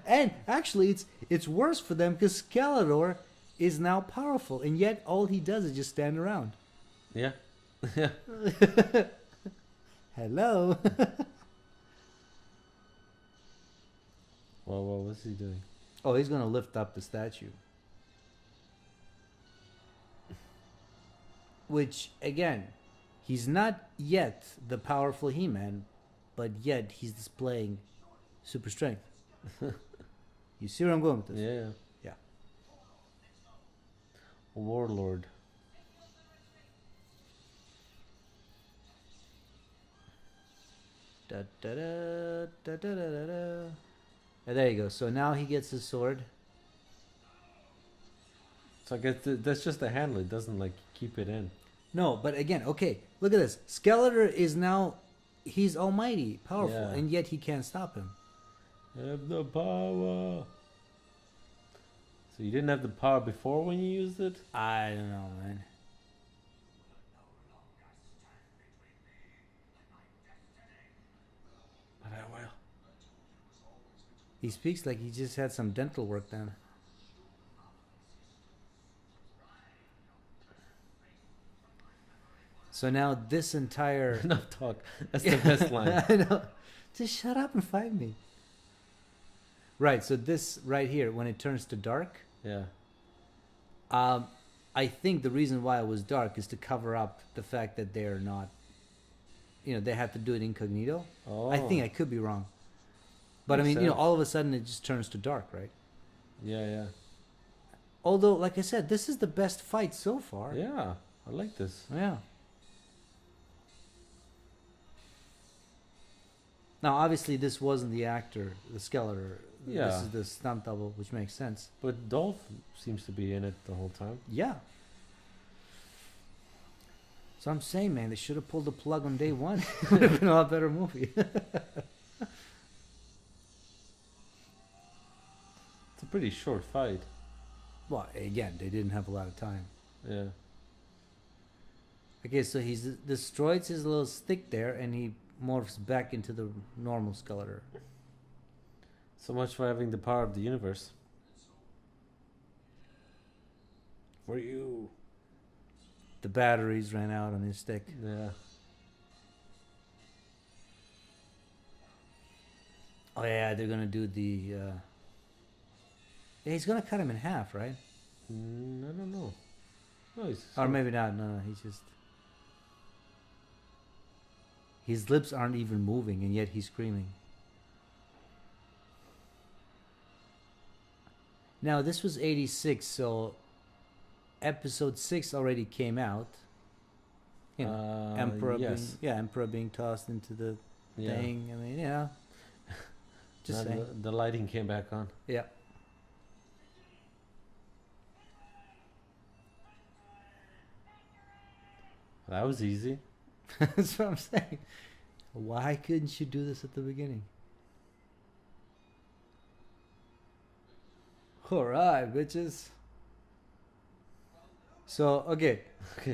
Speaker 1: And actually, it's worse for them because Skeletor is now powerful, and yet all he does is just stand around.
Speaker 2: Yeah. Yeah.
Speaker 1: Hello.
Speaker 2: Well, what was he doing?
Speaker 1: Oh, he's gonna lift up the statue. Which, again, he's not yet the powerful He-Man, but yet he's displaying super strength. You see where I'm going with this?
Speaker 2: Yeah.
Speaker 1: Yeah.
Speaker 2: Warlord.
Speaker 1: Da, da, da, da, da, da, da, da. And there you go. So now he gets his sword.
Speaker 2: So I guess that's just the handle. It doesn't like keep it in.
Speaker 1: No, but again, okay, look at this. Skeletor is now, he's almighty, powerful,
Speaker 2: Yeah.
Speaker 1: and yet he can't stop him.
Speaker 2: Have the power. So you didn't have the power before when you used it?
Speaker 1: I don't know, man.
Speaker 2: But I will.
Speaker 1: He speaks like he just had some dental work done. So now this entire...
Speaker 2: Enough talk. That's the best line.
Speaker 1: I know. Just shut up and fight me. Right, so this right here, when it turns to dark...
Speaker 2: Yeah.
Speaker 1: I think the reason why it was dark is to cover up the fact that they're not... they have to do it incognito.
Speaker 2: Oh.
Speaker 1: I think I could be wrong. But
Speaker 2: Makes
Speaker 1: I mean,
Speaker 2: sense.
Speaker 1: all of a sudden it just turns to dark, right?
Speaker 2: Yeah, yeah.
Speaker 1: Although, like I said, this is the best fight so far.
Speaker 2: Yeah, I like this.
Speaker 1: Yeah. Now, obviously, this wasn't the actor, the Skeletor.
Speaker 2: Yeah.
Speaker 1: This is the stunt double, which makes sense.
Speaker 2: But Dolph seems to be in it the whole time.
Speaker 1: Yeah. So I'm saying, man, they should have pulled the plug on day one. It would have been a lot better movie.
Speaker 2: It's a pretty short fight.
Speaker 1: Well, again, they didn't have a lot of time.
Speaker 2: Yeah.
Speaker 1: Okay, so he's destroys his little stick there, and he morphs back into the normal Skeletor.
Speaker 2: So much for having the power of the universe. For you.
Speaker 1: The batteries ran out on his stick.
Speaker 2: Yeah.
Speaker 1: Oh yeah, they're gonna do the. Yeah, he's gonna cut him in half, right?
Speaker 2: I don't know. No, he's
Speaker 1: Or maybe not. No, he's just. His lips aren't even moving, and yet he's screaming. Now this was '86, so episode 6 already came out. Emperor
Speaker 2: yes.
Speaker 1: Emperor being tossed into the thing. I mean, just saying.
Speaker 2: The lighting came back on.
Speaker 1: Yeah.
Speaker 2: That was easy.
Speaker 1: That's what I'm saying. Why couldn't you do this at the beginning? All right, bitches. So, okay.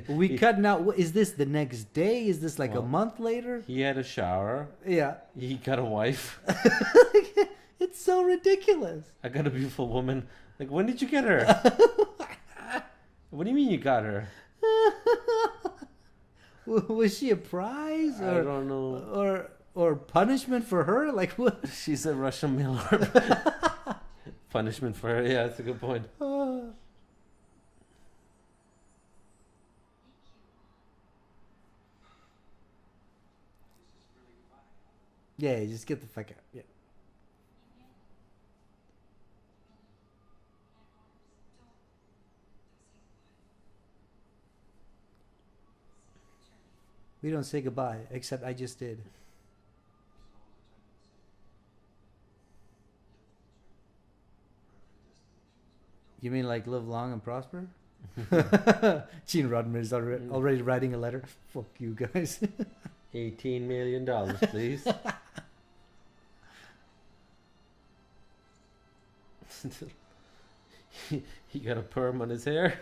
Speaker 1: We cut now. Is this the next day? Is this like a month later?
Speaker 2: He had a shower.
Speaker 1: Yeah.
Speaker 2: He got a wife.
Speaker 1: It's so ridiculous.
Speaker 2: I got a beautiful woman. Like, when did you get her? What do you mean you got her?
Speaker 1: Was she a prize?
Speaker 2: I don't know.
Speaker 1: Or punishment for her? Like what?
Speaker 2: She's a Russian mail order. Punishment for her. Yeah, that's a good point.
Speaker 1: Yeah, just get the fuck out. Yeah. We don't say goodbye, except I just did. You mean like live long and prosper? Gene Rodman is already writing a letter. Fuck you guys.
Speaker 2: $18 million, please. He got a perm on his hair.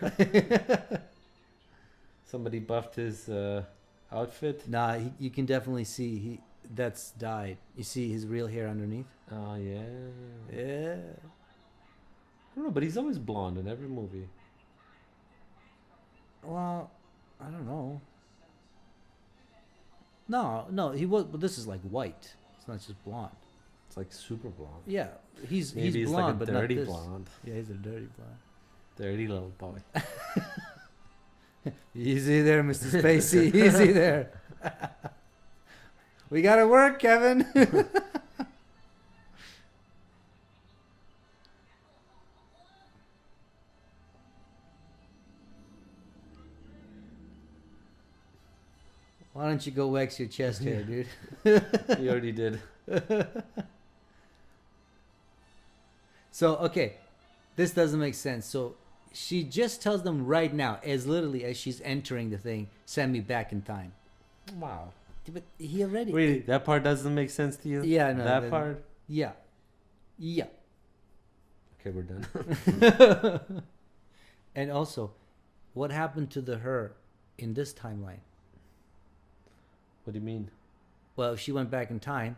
Speaker 2: Somebody buffed his outfit.
Speaker 1: Nah, you can definitely see that's dyed. You see his real hair underneath?
Speaker 2: Oh, yeah.
Speaker 1: Yeah.
Speaker 2: I don't know, but he's always blonde in every movie.
Speaker 1: Well, I don't know. No, he was. But this is like white. It's not just blonde.
Speaker 2: It's like super blonde.
Speaker 1: Yeah, he's
Speaker 2: Maybe he's
Speaker 1: blonde,
Speaker 2: like a
Speaker 1: but
Speaker 2: dirty
Speaker 1: not this.
Speaker 2: blonde.
Speaker 1: Yeah, he's a dirty blonde.
Speaker 2: Dirty little boy.
Speaker 1: Easy there, Mr. Spacey. Easy there. We gotta work, Kevin. Why don't you go wax your chest hair, dude?
Speaker 2: He already did.
Speaker 1: So, okay. This doesn't make sense. So, she just tells them right now, as literally as she's entering the thing, send me back in time.
Speaker 2: Wow.
Speaker 1: But he already...
Speaker 2: Really? That part doesn't make sense to you?
Speaker 1: Yeah, no.
Speaker 2: That part?
Speaker 1: Yeah. Yeah.
Speaker 2: Okay, we're done.
Speaker 1: And also, what happened to her in this timeline?
Speaker 2: What do you mean?
Speaker 1: Well, if she went back in time,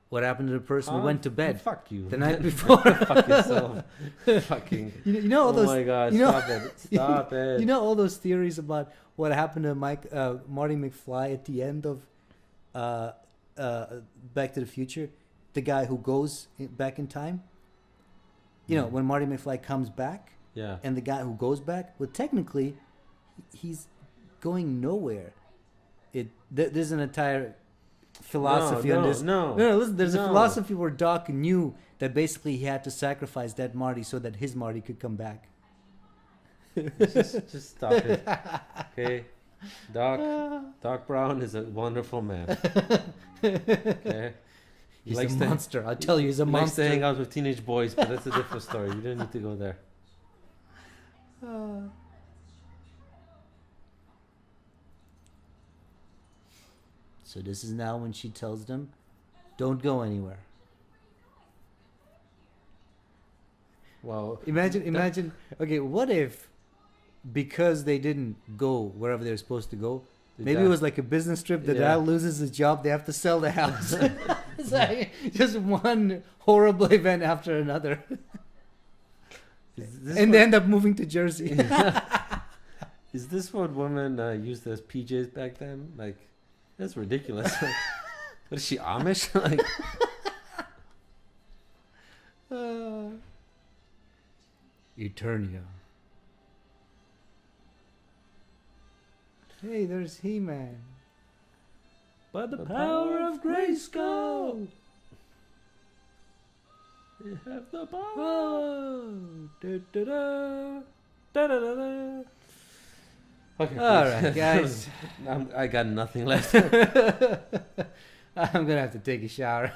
Speaker 1: What happened to the person who went to bed
Speaker 2: Fuck you.
Speaker 1: the night before?
Speaker 2: Fuck yourself. Fucking.
Speaker 1: You know all those.
Speaker 2: Oh my god!
Speaker 1: You know,
Speaker 2: Stop it! Stop it!
Speaker 1: You know all those theories about what happened to Marty McFly at the end of Back to the Future, the guy who goes back in time. You know, when Marty McFly comes back.
Speaker 2: Yeah.
Speaker 1: And the guy who goes back, well, technically, he's going nowhere. There's an entire philosophy on this. Listen, there's a philosophy where Doc knew that basically he had to sacrifice that Marty so that his Marty could come back.
Speaker 2: Just stop it. Okay. Doc Brown is a wonderful man. Okay.
Speaker 1: He's a monster. I'll tell you, he's a monster.
Speaker 2: Likes to hang out with teenage boys, but that's a different story. You don't need to go there.
Speaker 1: So this is now when she tells them, don't go anywhere.
Speaker 2: Well,
Speaker 1: imagine. Okay, what if, because they didn't go wherever they were supposed to go, maybe it was like a business trip. The dad loses his job. They have to sell the house. It's like just one horrible event after another. And they end up moving to Jersey.
Speaker 2: Is this what women used as PJs back then? Like, that's ridiculous. What is she, Amish? Like,
Speaker 1: Eternia. Hey, there's He-Man. By the power of Grayskull.
Speaker 2: you have the power.
Speaker 1: Oh, da, da, da, da, da, da, da.
Speaker 2: Okay,
Speaker 1: all right, guys.
Speaker 2: I got nothing left.
Speaker 1: I'm gonna have to take a shower.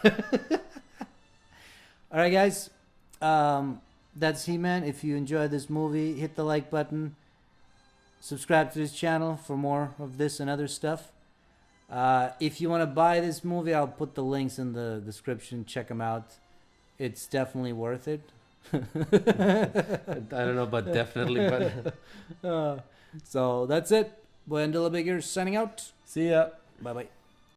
Speaker 1: All right, guys. That's He-Man. If you enjoyed this movie, hit the like button. Subscribe to this channel for more of this and other stuff. If you want to buy this movie, I'll put the links in the description. Check them out. It's definitely worth it.
Speaker 2: I don't know about definitely, but
Speaker 1: So that's it. Gwildor signing out.
Speaker 2: see ya.
Speaker 1: Bye bye.